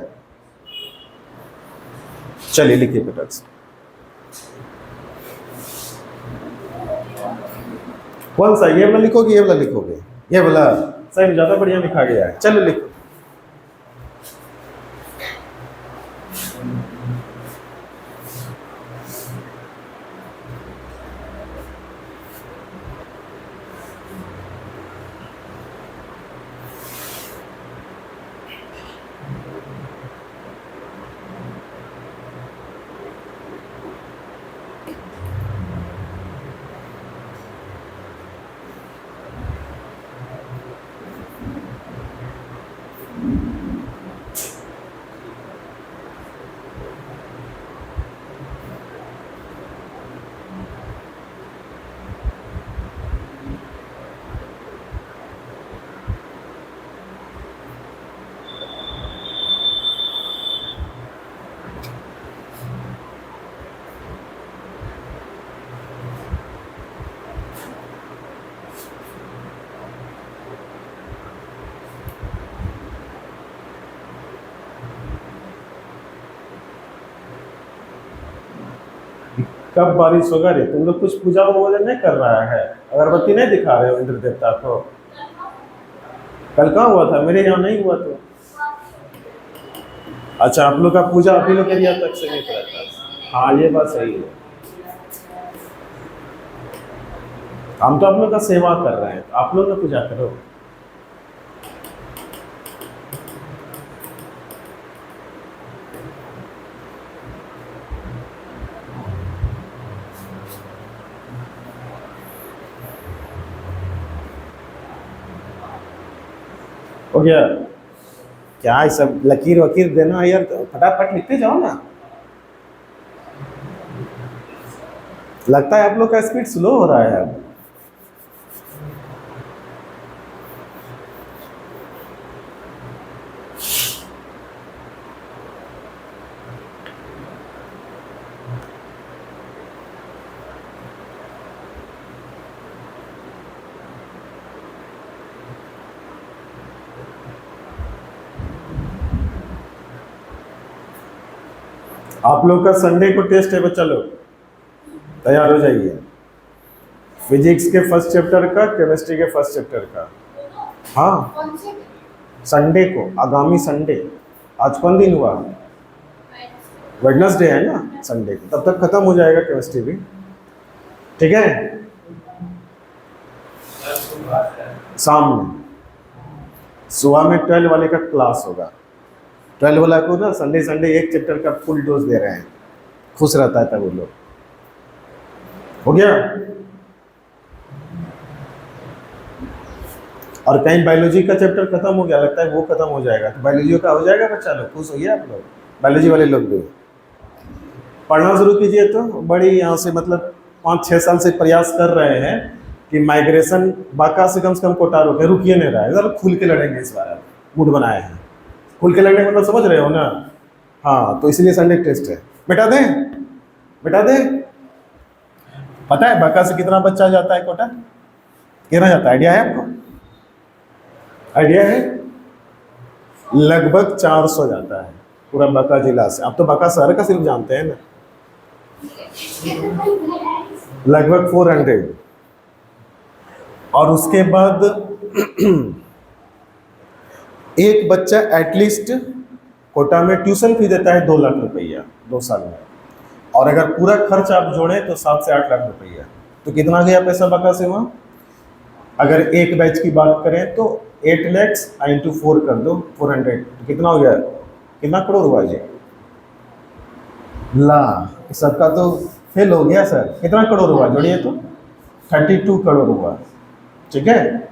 चलिए लिखिए फटाफट से। कौन सा, ये वाला लिखोगे, ये वाला लिखोगे, ये वाला सही ज्यादा बढ़िया लिखा गया है। चलो लिखो। कब बारिश होगा रे? तुम लोग कुछ पूजा वूजा नहीं कर रहा है? अगरबत्ती नहीं दिखा रहे हो इंद्र देवता को? कल कहाँ हुआ था? मेरे यहाँ नहीं हुआ तो। अच्छा, आप लोग का पूजा आप ही लोग एरिया तक से नहीं रहता। हाँ, ये बात सही है। हम तो आप लोग का सेवा कर रहे हैं, आप लोग का पूजा करो। हो गया क्या? ये सब लकीर वकीर देना है यार, तो फटाफट लिखते जाओ ना। लगता है आप लोग का स्पीड स्लो हो रहा है अब। आप लोग का संडे को टेस्ट है बच्चा लोग, तैयार हो जाइए। फिजिक्स के फर्स्ट चैप्टर का, केमिस्ट्री के फर्स्ट चैप्टर का। हाँ, संडे को, आगामी संडे। आज कौन दिन हुआ? वेडनेसडे है ना, संडे को। तब तक खत्म हो जाएगा केमिस्ट्री भी, ठीक है? शाम में, सुबह में 12 वाले का क्लास होगा। 12 वाला को ना संडे संडे एक चैप्टर का फुल डोज दे रहे हैं, खुश रहता है तब वो लोग। हो गया? और कहीं बायोलॉजी का चैप्टर खत्म हो गया, लगता है वो खत्म हो जाएगा, तो बायोलॉजी का हो जाएगा बच्चा लोग, खुश हो गया आप लोग? बायोलॉजी वाले लोग भी पढ़ना शुरू कीजिए। तो बड़ी यहाँ से मतलब 5-6 साल से प्रयास कर रहे हैं कि माइग्रेशन बाका से कम कोटा रोके, रुकिए नहीं रहा है। जरा खुल के लड़ेंगे इस बार, मूड बनाए हैं। खुल के लड़ने का मतलब समझ रहे हो ना? हाँ, तो इसलिए संडे टेस्ट है। बेटा दें, बेटा दें। पता है बाका से कितना बच्चा जाता है कोटा? कितना जाता है, आइडिया है आपको? आइडिया है? लगभग 400 जाता है पूरा बाका जिला से। आप तो बाका शहर का सिर्फ जानते हैं ना, लगभग 400। और उसके बाद एक बच्चा एटलीस्ट कोटा में ट्यूशन फी देता है 2 लाख रुपया 2 साल में। और अगर पूरा खर्च आप जोड़ें तो 7 से 8 लाख रुपया। तो कितना गया पैसा बाका से वहाँ? अगर एक बैच की बात करें तो 8 lakhs इंटू 4 कर दो, 400, तो कितना हो गया? कितना करोड़ हुआ जी? ला, सबका तो फेल हो गया सर। कितना करोड़ हुआ जोड़िए तो? 32 करोड़ हुआ, ठीक है,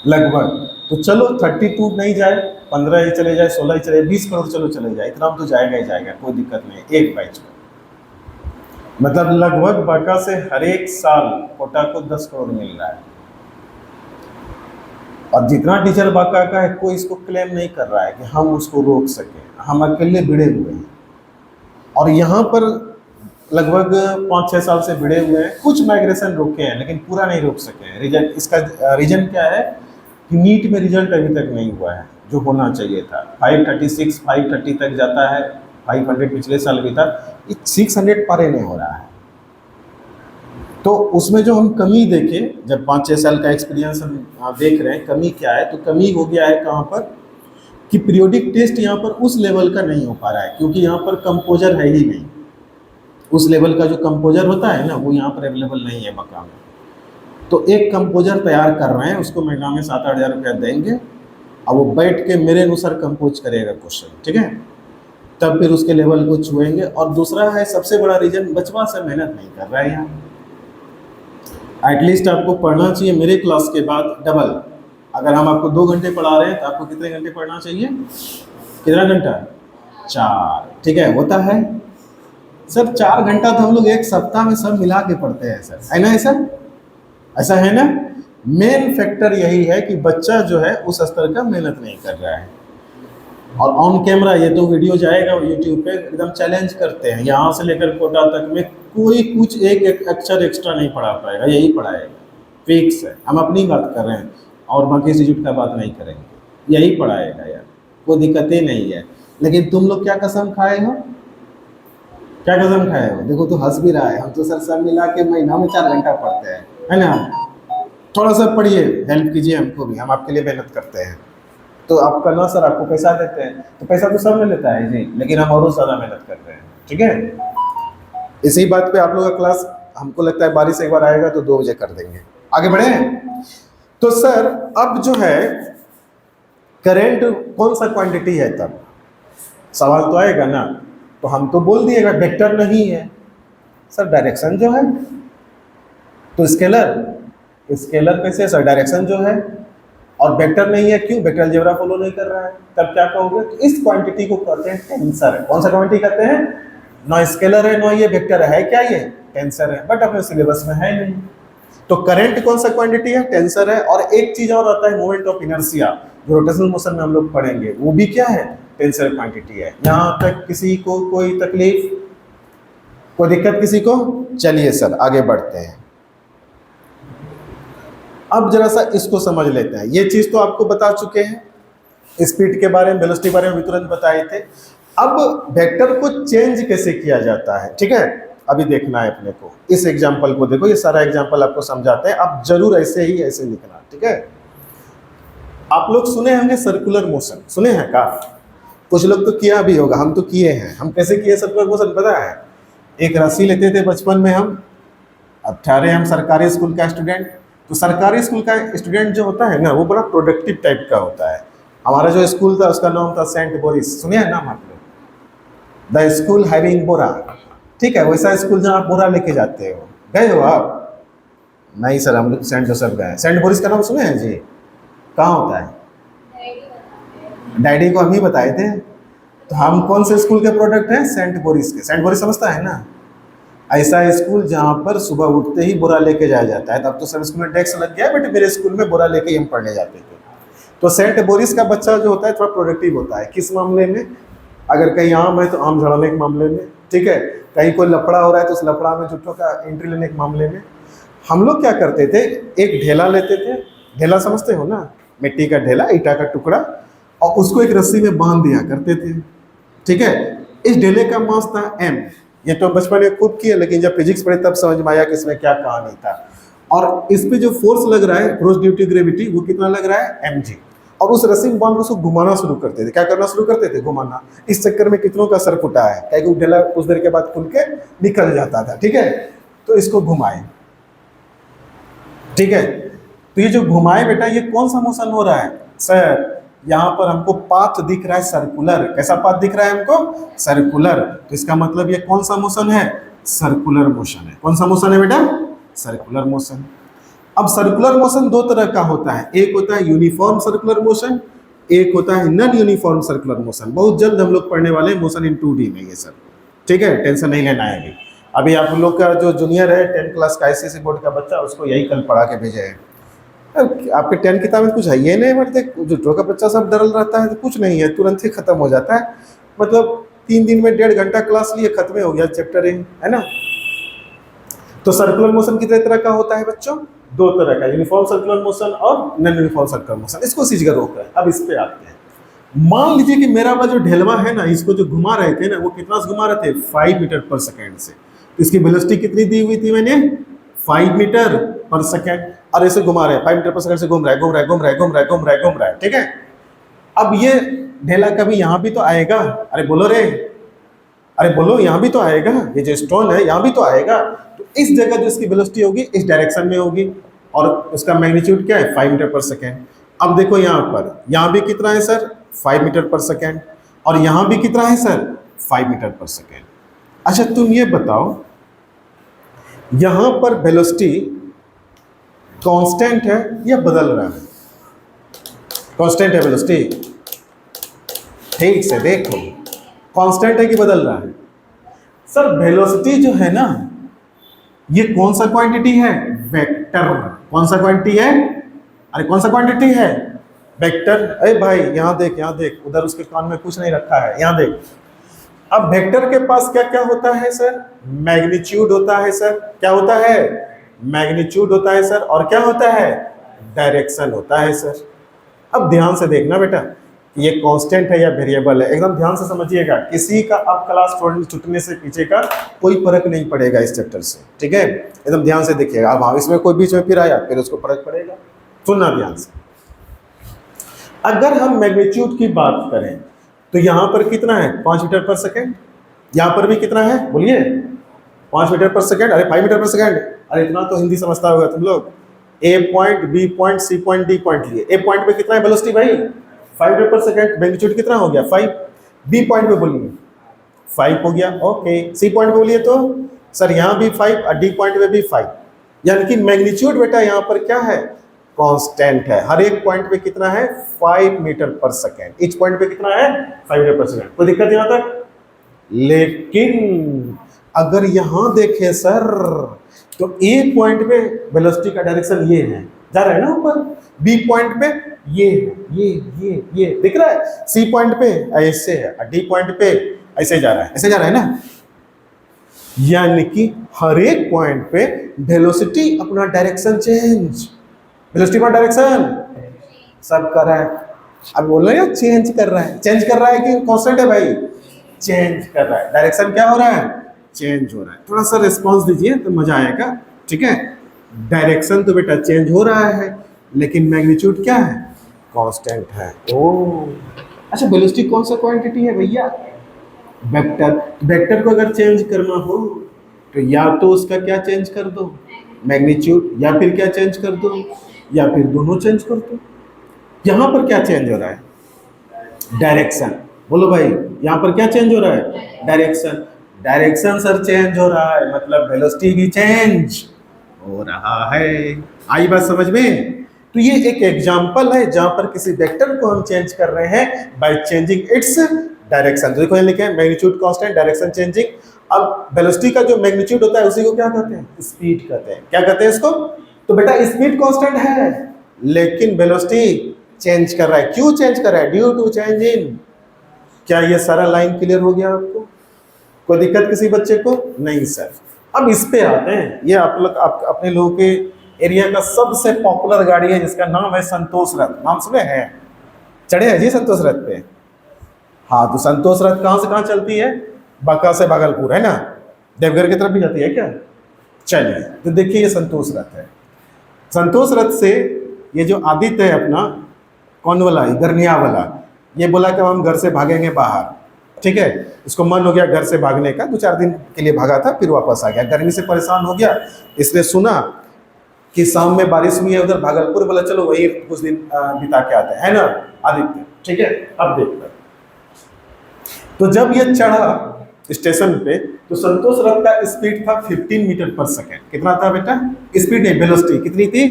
लगभग। तो चलो 32 नहीं जाए, 15 ही चले जाए, 16 ही चले, 20 करोड़ चलो चले जाए, इतना तो जाएगा ही जाएगा, कोई दिक्कत नहीं एक बैच का। मतलब लगभग बाका से हर एक साल कोटा को 10 करोड़ मिल रहा है। और जितना टीचर बाका का है, कोई इसको क्लेम नहीं कर रहा है कि हम उसको रोक सकें, हम अकेले भिड़े हुए हैं। और यहाँ पर लगभग 5-6 साल से भिड़े हुए हैं। कुछ माइग्रेशन रोके हैं लेकिन पूरा नहीं रोक सके हैं। रीजन, इसका रीजन क्या है कि नीट में रिजल्ट अभी तक नहीं हुआ है जो होना चाहिए था। 536, 530 तक जाता है, 500 पिछले साल भी था, 600 पारे नहीं हो रहा है। तो उसमें जो हम कमी देखे, जब 5-6 साल का एक्सपीरियंस हम देख रहे हैं, कमी क्या है, तो कमी हो गया है कहाँ पर कि पीरियोडिक टेस्ट यहाँ पर उस लेवल का नहीं हो पा रहा है, क्योंकि यहाँ पर कंपोजर है ही नहीं। उस लेवल का जो कंपोजर होता है ना, वो यहाँ पर अवेलेबल नहीं है बाका में। तो एक कंपोजर तैयार कर रहे हैं, उसको महीना में 7-8 हज़ार रुपया देंगे और वो बैठ के मेरे अनुसार कंपोज करेगा क्वेश्चन, ठीक है, तब फिर उसके लेवल को छुएंगे। और दूसरा है, सबसे बड़ा रीजन, बचवा से मेहनत नहीं कर रहा है यहाँ। एटलीस्ट आपको पढ़ना चाहिए मेरे क्लास के बाद डबल। अगर हम आपको 2 घंटे पढ़ा रहे हैं तो आपको कितने घंटे पढ़ना चाहिए? कितना घंटा? 4, ठीक है, होता है सर 4 घंटा तो हम लोग एक सप्ताह में सब मिला के पढ़ते हैं सर, है ना? ऐसा है ना? मेन फैक्टर यही है कि बच्चा जो है उस स्तर का मेहनत नहीं कर रहा है। और ऑन कैमरा ये तो वीडियो जाएगा यूट्यूब पे, एकदम चैलेंज करते हैं, यहाँ से लेकर कोटा तक में कोई कुछ एक अक्षर एक्स्ट्रा नहीं पढ़ा पाएगा, यही पढ़ाएगा, फिक्स है। हम अपनी बात कर रहे हैं और बाकी इंस्टीट्यूट का बात नहीं करेंगे, यही पढ़ाएगा यार, कोई दिक्कत ही नहीं है। लेकिन तुम लोग क्या कसम खाए हो? क्या कसम खाए हो? देखो तो हंस भी रहा है। हम तो सर सब मिला के महीना में 4 घंटा पढ़ते हैं, है ना? थोड़ा सा पढ़िए, हेल्प कीजिए हमको भी, हम आपके लिए मेहनत करते हैं। तो आप करना सर, आपको पैसा देते हैं तो पैसा तो सब में लेता है जी, लेकिन हम और ज़्यादा मेहनत कर रहे हैं, ठीक है? इसी बात पे आप लोगों का क्लास हमको लगता है बारिश एक बार आएगा तो 2 बजे कर देंगे। आगे बढ़े। तो सर अब जो है करंट कौन सा क्वांटिटी है, तब सवाल तो आएगा ना। तो हम तो बोल दिएगा वेक्टर नहीं है सर, डायरेक्शन जो है। तो स्केलर, स्केलर कैसे सर? डायरेक्शन जो है। और वेक्टर नहीं है, क्यों? वेक्टर अलजेब्रा फॉलो नहीं कर रहा है। तब क्या कहोगे? तो इस क्वांटिटी को कहते हैं टेंसर। कौन सा क्वांटिटी कहते हैं? ना स्केलर है ना ये वेक्टर है, क्या ये? टेंसर है। बट अपने सिलेबस में है नहीं। तो करंट कौन सा क्वांटिटी है? टेंसर है। और एक चीज और आता है मोमेंट ऑफ इनर्शिया, जो रोटेशनल मोशन में हम लोग पढ़ेंगे, वो भी क्या है? टेंसर क्वांटिटी है। यहाँ तक किसी को कोई तकलीफ, कोई दिक्कत किसी को? चलिए सर आगे बढ़ते हैं। अब जरा सा इसको समझ लेते हैं। ये चीज तो आपको बता चुके हैं, स्पीड के बारे में, वेलोसिटी के बारे में भी तुरंत बताए थे। अब वेक्टर को चेंज कैसे किया जाता है, ठीक है, अभी देखना है अपने को। इस एग्जांपल को देखो, ये सारा एग्जांपल आपको समझाते हैं। आप जरूर ऐसे ही ऐसे लिखना, ठीक है? आप लोग सुने होंगे सर्कुलर मोशन, सुने हैं का? कुछ लोग तो किया भी होगा, हम तो किए हैं। हम कैसे किए सर्कुलर मोशन पता है? एक रस्सी लेते थे बचपन में हम। अब ठहरे हम सरकारी स्कूल का स्टूडेंट, तो सरकारी स्कूल का स्टूडेंट जो होता है ना, वो बड़ा प्रोडक्टिव टाइप का होता है। हमारा जो स्कूल था उसका नाम था सेंट बोरिस, सुनिए नाम आप लोग, द स्कूल हैविंग बोरा, ठीक है? वैसा स्कूल जहाँ आप बोरा लेके जाते हो। गए हो आप? नहीं सर, हम लोग सेंट जोसेफ गए। सेंट बोरिस का नाम सुने हैं जी? कहाँ होता है? डैडी को हम ही बताए थे। तो हम कौन से स्कूल के प्रोडक्ट हैं? सेंट बोरिस के। सेंट बोरिस समझता है ना? ऐसा स्कूल जहाँ पर सुबह उठते ही बोरा लेके जाया जाता है। तब तो सब स्कूल में डेस्क लग गया, बट मेरे स्कूल में बोरा लेके ही हम पढ़ने जाते थे। तो सेंट बोरिस का बच्चा जो होता है थोड़ा प्रोडक्टिव होता है। किस मामले में? अगर कहीं आम है तो आम झड़ाने के मामले में, ठीक है? कहीं कोई लफड़ा हो रहा है तो उस लफड़ा में जुटों का एंट्री लेने के मामले में। हम लोग क्या करते थे, एक ढेला लेते थे। ढेला समझते हो ना? मिट्टी का ढेला, ईटा का टुकड़ा, और उसको एक रस्सी में बांध दिया करते थे, ठीक है? इस ढेले का मास था m। ये तो बचपन में खूब किया, लेकिन जब फिजिक्स पढ़े तब समझ में आया कि इसमें क्या कहानी था। और इस पे जो फोर्स लग रहा है, ग्रॉस ड्यू टू ग्रेविटी, वो कितना लग रहा है? mg। और उस रस्सी में बांध कर उसको घुमाना शुरू करते थे। क्या करना शुरू करते थे? घुमाना। इस चक्कर में कितनों का सर फुटा है, क्या कि ढेला कुछ देर के बाद खुल के निकल जाता था, ठीक है? तो इसको घुमाए, ठीक है? तो ये जो घुमाए बेटा, ये कौन सा मोशन हो रहा है सर? यहाँ पर हमको पाथ दिख रहा है सर्कुलर। कैसा पाथ दिख रहा है हमको? सर्कुलर। तो इसका मतलब ये कौन सा मोशन है? सर्कुलर मोशन है। कौन सा मोशन है बेटा? Circular motion. अब सर्कुलर मोशन दो तरह का होता है। एक होता है यूनिफॉर्म सर्कुलर मोशन, एक होता है नॉन यूनिफॉर्म सर्कुलर मोशन। बहुत जल्द हम लोग पढ़ने वाले हैं मोशन इन 2D में ये सब, ठीक है? टेंशन नहीं लेना है। अभी आप लोग का जो जूनियर है 10th क्लास का ICSE बोर्ड का बच्चा, उसको यही कल पढ़ा के भेजे है। आपके 10 किताब में कुछ है ये नहीं, मतलब जो का बच्चा सब डरल रहता है तो कुछ नहीं है, तुरंत ही खत्म हो जाता है। मतलब 3 दिन में 1.5 घंटा क्लास लिए, खत्म हो गया चैप्टर, है ना? तो सर्कुलर मोशन कितने तरह का होता है बच्चों? 2 तरह का, यूनिफॉर्म सर्कुलर मोशन और नॉन यूनिफॉर्म सर्कुलर मोशन। इसको सीख कर रोक है। अब इस पे आते हैं। मान लीजिए कि मेरा जो ढेलवा है ना, इसको जो घुमा रहे थे ना, वो कितना से घुमा रहे थे? 5 मीटर पर सेकेंड से। इसकी वेलोसिटी कितनी दी हुई थी मैंने? 5 मीटर पर सेकेंड। और ऐसे घुमा रहे हैं 5 मीटर पर सेकंड से, घूम रहा है घूम रहा है घूम रहा है घूम रहा है घूम रहा है घूम रहा है, ठीक है? अब ये ढेला कभी यहाँ भी तो आएगा। अरे बोलो रे, अरे बोलो, यहाँ भी तो आएगा। ये जो स्टोन है यहाँ भी तो आएगा। तो इस जगह जो इसकी वेलोसिटी होगी इस डायरेक्शन में होगी, और उसका मैग्नीट्यूड क्या है? 5 मीटर पर सेकेंड। अब देखो यहाँ पर, यहाँ भी कितना है सर? 5 मीटर पर सेकेंड। और यहाँ भी कितना है सर? 5 मीटर पर सेकेंड। अच्छा तुम ये बताओ, यहाँ पर वेलोसिटी कांस्टेंट है या बदल रहा है? कांस्टेंट है वेलोसिटी, ठीक से देखो, कांस्टेंट है कि बदल रहा है? सर वेलोसिटी जो है ना, ये कौन सा क्वांटिटी है? वेक्टर। कौन सा क्वांटिटी है? अरे कौन सा क्वांटिटी है? वेक्टर। अरे भाई यहाँ देख, यहाँ देख, उधर उसके कान में कुछ नहीं रखा है, यहाँ देख। अब वेक्टर के पास क्या क्या होता है सर? मैग्नीट्यूड होता है सर। क्या होता है? मैग्नीट्यूड होता है सर। और क्या होता है? डायरेक्शन होता है सर। अब ध्यान से देखना बेटा, ये कांस्टेंट है या वेरिएबल है, एकदम ध्यान से समझिएगा। किसी का अब क्लास छूटने से पीछे का कोई फर्क नहीं पड़ेगा इस चैप्टर से, ठीक है। एकदम ध्यान से देखिएगा। अब हाँ, इसमें कोई बीच में फिर आया फिर उसको फर्क पड़ेगा, सुनना ध्यान से। अगर हम मैग्नीट्यूड की बात करें तो यहाँ पर कितना है 5 मीटर पर सेकेंड, यहाँ पर भी कितना है बोलिए 5 मीटर पर सेकेंड, अरे 5 मीटर पर सेकेंड, अरे इतना तो हिंदी समझता होगा तुम लोग। A point, B point, C point, D point लिए। ए पॉइंट पे कितना है वेलोसिटी भाई 5 मीटर पर सेकेंड, मैग्नीट्यूड कितना हो गया 5। बी पॉइंट पे बोलिए 5 हो गया, ओके। सी पॉइंट पे बोलिए तो सर यहाँ भी 5 और डी पॉइंट पे भी 5, यानी कि मैग्नीट्यूड बेटा यहाँ पर क्या है कांस्टेंट है। हर एक पॉइंट पे कितना है 5 मीटर पर सेकेंड, ईच पॉइंट पे कितना है 5 मीटर पर सेकेंड। कोई दिक्कत यहाँ तक? लेकिन अगर यहां देखें सर तो ए पॉइंट पे वेलोसिटी का डायरेक्शन ये है, जा रहा है ना ऊपर। बी पॉइंट पे ये दिख रहा है। सी पॉइंट पे ऐसे है और डी पॉइंट पे ऐसे जा रहा है, ऐसे जा रहा है ना। यानी कि हर एक पॉइंट पे वेलोसिटी अपना डायरेक्शन चेंज, वेलोसिटी का डायरेक्शन सब कर रहा है। अब बोल रहे हैं चेंज कर रहा है, चेंज कर रहा है कि कांस्टेंट है भाई, चेंज कर रहा है। डायरेक्शन क्या हो रहा है चेंज हो रहा है। थोड़ा सा रिस्पांस दीजिए तो मजा आएगा, ठीक है। डायरेक्शन तो बेटा चेंज हो रहा है लेकिन मैग्नीट्यूड क्या है कांस्टेंट है। ओ अच्छा, वेलोसिटी कौन सा क्वांटिटी है भैया? वेक्टर। वेक्टर को अगर चेंज करना हो तो या तो उसका क्या चेंज कर दो मैग्नीट्यूड, या फिर क्या चेंज कर दो, या फिर दोनों चेंज कर दो। यहां पर क्या चेंज हो रहा है डायरेक्शन। बोलो भाई यहाँ पर क्या चेंज हो रहा है डायरेक्शन। डायरेक्शन सर चेंज हो रहा है मतलब वेलोसिटी भी चेंज हो रहा है। आई बात समझ में? तो ये एक एग्जांपल है जहां पर किसी वेक्टर को हम चेंज कर रहे हैं बाय चेंजिंग इट्स डायरेक्शन। तो देखो यहाँ लिखे हैं मैग्नीट्यूड कांस्टेंट, डायरेक्शन चेंजिंग। अब वेलोसिटी का जो मैग्नीट्यूड होता है उसी को क्या कहते हैं स्पीड कहते हैं। क्या कहते हैं इसको? तो बेटा स्पीड कांस्टेंट है लेकिन वेलोसिटी चेंज कर रहा है। क्यों चेंज कर रहा है? Due to change in. क्या ये सारा लाइन क्लियर हो गया आपको? कोई दिक्कत किसी बच्चे को? नहीं सर। अब इस पे आते हैं। ये आप लोग अपने लोगों के एरिया का सबसे पॉपुलर गाड़ी है जिसका नाम है संतोष रथ। नाम सुने हैं? चढ़े हैं जी संतोष रथ पे? हाँ, तो संतोष रथ कहाँ से कहाँ चलती है? बांका से भागलपुर, है ना। देवघर की तरफ भी जाती है क्या? चलिए तो देखिए ये संतोष रथ है। संतोष रथ से ये जो आदित्य है अपना, कौन वाला? गर्निया वाला। ये बोला कि हम घर से भागेंगे बाहर, ठीक है। इसको मन हो गया घर से भागने का, 2-4 दिन के लिए भागा था फिर वापस आ गया। गर्मी से परेशान हो गया, इसने सुना कि शाम में बारिश हुई है उधर भागलपुर, बोला चलो वही कुछ दिन बिता के आते हैं, है ना आदित्य, ठीक है। अब देखते, तो जब ये चढ़ा स्टेशन पे तो संतोष रथ का स्पीड था 15 मीटर पर सेकेंड। कितना था बेटा? स्पीड नहीं, वेलोसिटी कितनी थी?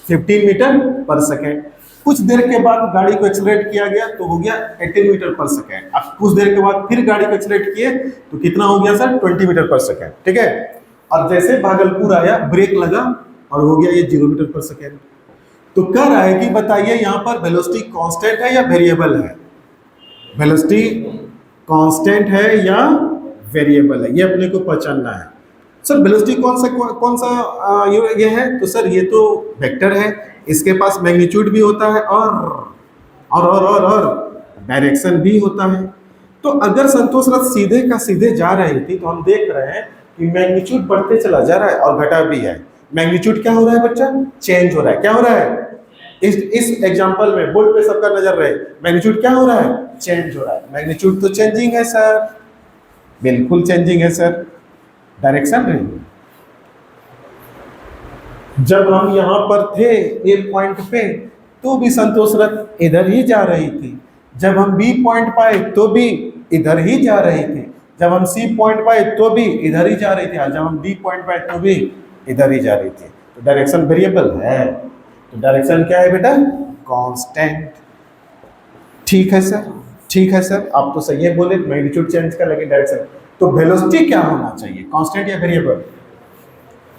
15 मीटर पर सेकेंड। कुछ देर के बाद गाड़ी को एक्सलरेट किया गया तो हो गया 18 मीटर पर सेकेंड। अब कुछ देर के बाद फिर गाड़ी को एक्सलरेट किए तो कितना हो गया सर? 20 मीटर पर सेकेंड, ठीक है। अब जैसे भागलपुर आया ब्रेक लगा और हो गया ये 0 मीटर पर सेकेंड। तो कह रहा है कि बताइए यहाँ पर वेलोसिटी कांस्टेंट है या वेरिएबल है? वेलोसिटी कांस्टेंट है या वेरिएबल है, ये अपने को पहचानना है। सर वेलोसिटी कौन सा ये है? तो सर ये तो वेक्टर है, इसके पास मैग्नीट्यूड भी होता है और डायरेक्शन भी होता है। तो अगर संतोष रथ सीधे का सीधे जा रही थी तो हम देख रहे हैं कि मैग्नीट्यूड बढ़ते चला जा रहा है और घटा भी है। मैग्नीट्यूड क्या हो रहा है बच्चा? चेंज हो रहा है। क्या हो रहा है? इस एग्जांपल में बोर्ड पे सबका नजर रहे, मैग्नीट्यूड क्या हो रहा है? चेंज हो रहा है। मैग्नीट्यूड तो चेंजिंग है सर, बिल्कुल चेंजिंग है सर, डायरेक्शन नहीं। जब हम यहां पर थे ए पॉइंट पे तो भी संतोष रथ इधर ही जा रही थी। जब हम बी पॉइंट पाए तो भी इधर ही जा रही थी। जब हम सी पॉइंट पाए तो भी इधर ही जा रही थी। जब हम डी पॉइंट पाए तो भी इधर ही जा रही थी। तो डायरेक्शन वेरिएबल है। तो डायरेक्शन क्या है बेटा? कांस्टेंट। ठीक है सर, ठीक है सर, आप तो सही है बोले, मैग्नीट्यूड चेंज का लेकिन डायरेक्शन। तो वेलोसिटी क्या होना चाहिए, कांस्टेंट या वेरिएबल?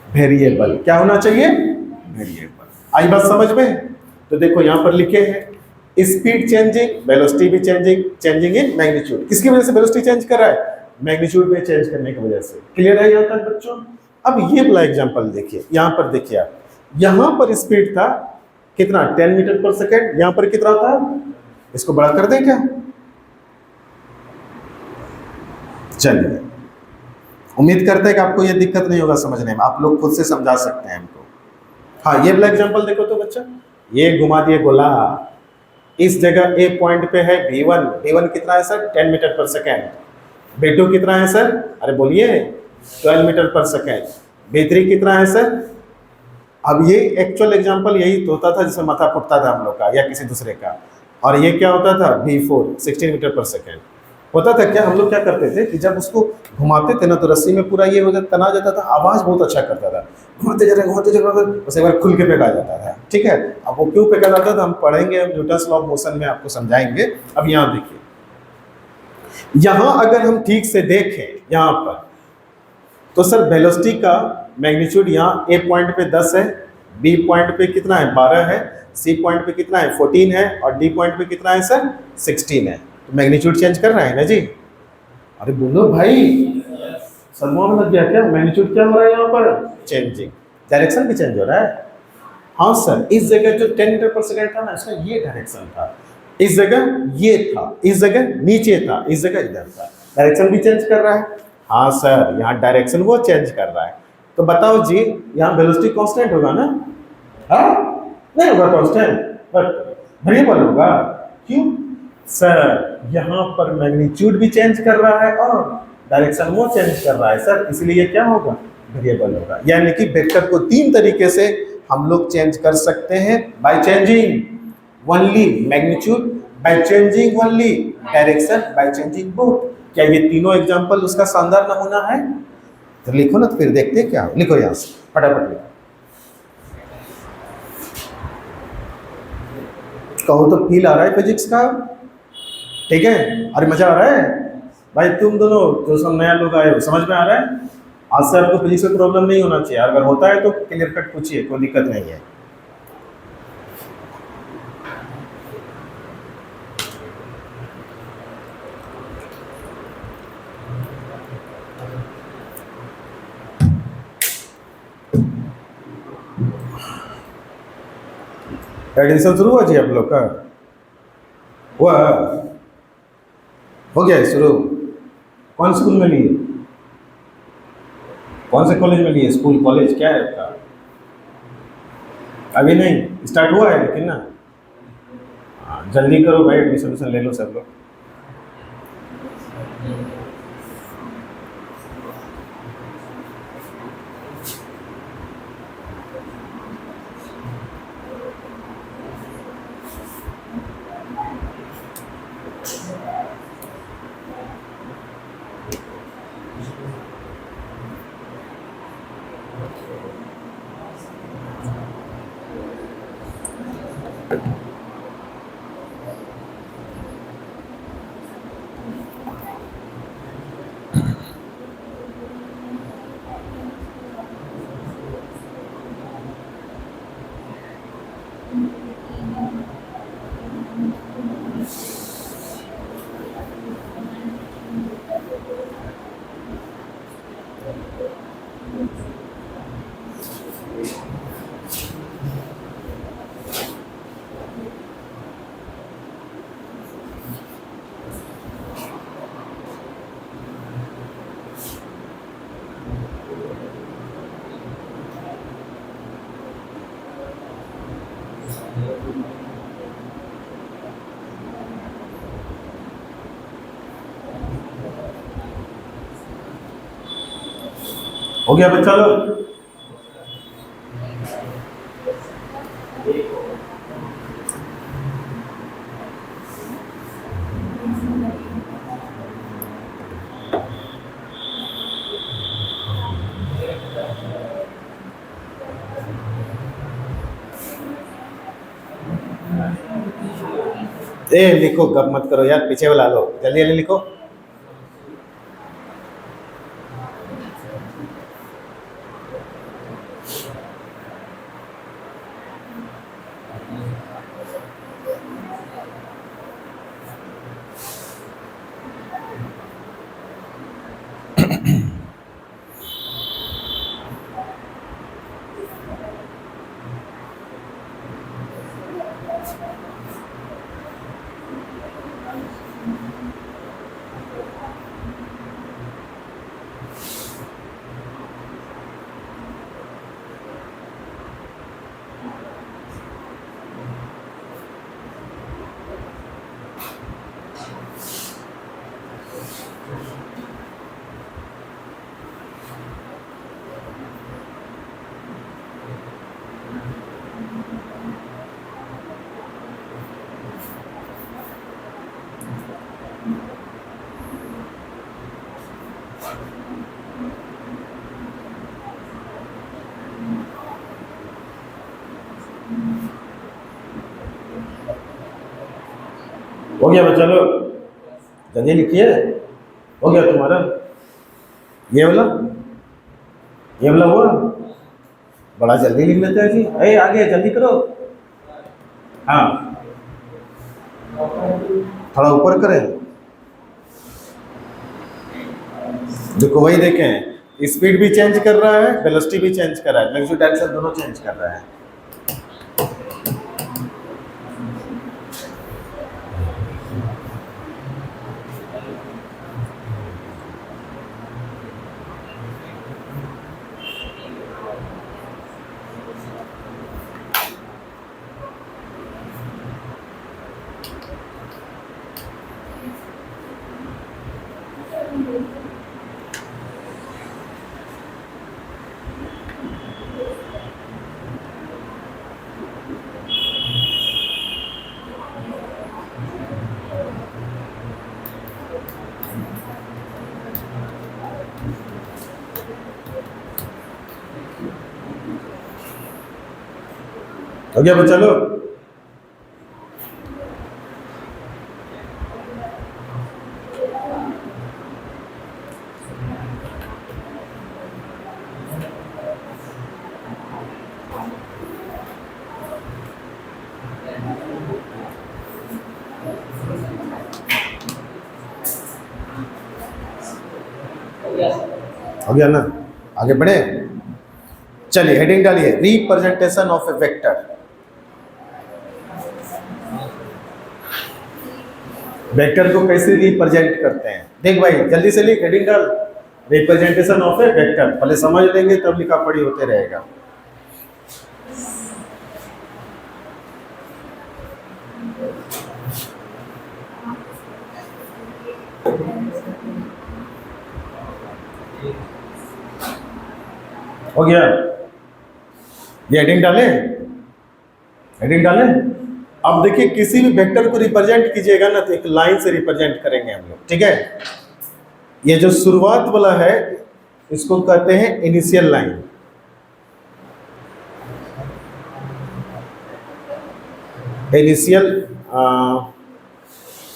वेरिएबल। क्या होना चाहिए? वेरिएबल। आई बात समझ में? तो देखो यहां पर लिखे हैं स्पीड चेंजिंग, वेलोसिटी भी चेंजिंग इन मैग्नीट्यूड। किसकी वजह से वेलोसिटी चेंज कर रहा है? मैग्नीट्यूड में चेंज करने की वजह से। क्लियर है यहाँ तक बच्चों? अब ये वाला एग्जांपल देखिए, यहां पर देखिए आप, यहां पर स्पीड था कितना? 10 मीटर पर सेकेंड। यहां पर कितना था? इसको बड़ा कर दें क्या? चलिए, उम्मीद करते हैं कि आपको ये दिक्कत नहीं होगा समझने में, आप लोग खुद से समझा सकते हैं हमको। हाँ, ये वाला एग्जांपल देखो तो बच्चा, ये घुमा दिए गोला, इस जगह ए पॉइंट पे है V1, V1 कितना है सर? 10 मीटर पर सेकेंड। V2 कितना है सर? अरे बोलिए, 12 मीटर पर सेकेंड। V3 कितना है सर? अब ये एक्चुअल एग्जांपल यही तो होता था जिसमें माथा फुटता था हम लोग का या किसी दूसरे का, और ये क्या होता था? V4 16 मीटर पर सेकेंड होता था। क्या हम लोग क्या करते थे कि जब उसको घुमाते थे ना तो रस्सी में पूरा ये हो जाता, तना जाता था, आवाज़ बहुत अच्छा करता था, घुमाते जा रहे बस एक बार खुल के फेंका जाता था। ठीक है, अब वो क्यों फेंका जाता था हम पढ़ेंगे, हम न्यूटन्स लॉ ऑफ मोशन में आपको समझाएंगे। अब यहाँ देखिए, यहाँ अगर हम ठीक से देखें यहाँ पर तो सर वेलोसिटी का मैग्नीट्यूड यहाँ ए पॉइंट पे 10 है, बी पॉइंट पे कितना है? 12 है, सी पॉइंट पे कितना है? 14 है, और डी पॉइंट पे कितना है सर? 16 है। तो मैग्नीट्यूड चेंज कर रहा है ना जी? अरे बोलो भाई, सदमा में लग गया क्या? मैग्नीट्यूड क्या हो रहा है यहाँ पर? चेंजिंग, डायरेक्शन भी चेंज हो रहा है। हाँ सर, इस जगह जो 10 मीटर पर सेकेंड था ना, इसका ये डायरेक्शन था, इस जगह ये था, इस जगह नीचे था, इस जगह इधर था, डायरेक्शन भी चेंज कर रहा है। हाँ सर, यहाँ डायरेक्शन वो चेंज कर रहा है। तो बताओ जी, यहाँ वेलोसिटी कांस्टेंट होगा ना? हाँ, नहीं होगा कांस्टेंट, बट वेरिएबल होगा। क्यों सर? यहाँ पर मैग्नीट्यूड भी चेंज कर रहा है और डायरेक्शन वो चेंज कर रहा है सर, इसलिए क्या होगा? वेरिएबल होगा। यानी कि वेक्टर को 3 तरीके से हम लोग चेंज कर सकते हैं, by changing only magnitude, by changing only direction, by changing both. क्या ये तीनों एग्जांपल उसका शानदार नमूना है? तो लिखो ना, तो फिर देखते हैं क्या। लिखो यहाँ से फटाफट लिखो, कहो तो फील आ रहा है फिजिक्स का? ठीक है, अरे मजा आ रहा है भाई? तुम दोनों जो सब नया लोग आए हो, समझ में आ रहा है? आज से आपको फिजिक्स में प्रॉब्लम नहीं होना चाहिए, अगर होता है तो क्लियर कट पूछिए, कोई दिक्कत नहीं है। एडमिशन शुरू हुआ जी आप लोग का? हुआ? हो गया शुरू? कौन स्कूल में लिए? कौन से कॉलेज में लिए? स्कूल कॉलेज क्या है आपका? अभी नहीं स्टार्ट हुआ है लेकिन ना। हाँ, जल्दी करो भाई, एडमिशन ले लो सब लोग। हो गया बच्चा लोग? ए लिखो, गप मत करो यार, पीछे वाला लो, जल्दी जल्दी लिखो। हो गया बच्चा लोग, जल्दी लिखिए। हो गया तुम्हारा ये वाला, ये वाला हुआ। बड़ा जल्दी लिख लेते हैं जी। अरे आगे जल्दी करो। हाँ थोड़ा ऊपर करें। देखो वही देखें, स्पीड भी चेंज कर रहा है, वेलोसिटी भी चेंज कर रहा है, मैग्नीट्यूड डायरेक्शन दोनों चेंज कर रहा है। हो गया बच्चा लोग। हो गया ना, आगे बढ़े। चलिए हेडिंग डालिए, representation of A vector. Vector को कैसे रिप्रेजेंट करते हैं, देख भाई जल्दी से लिख, हेडिंग डाल, रिप्रेजेंटेशन ऑफ ए वेक्टर। पहले समझ लेंगे तब लिखा पढ़ी होते रहेगा। हो गया, ये हेडिंग डाले, हेडिंग डाले। अब देखिए किसी भी वेक्टर को रिप्रेजेंट कीजिएगा ना तो एक लाइन से रिप्रेजेंट करेंगे हम लोग, ठीक है। ये जो शुरुआत वाला है इसको कहते हैं इनिशियल लाइन, इनिशियल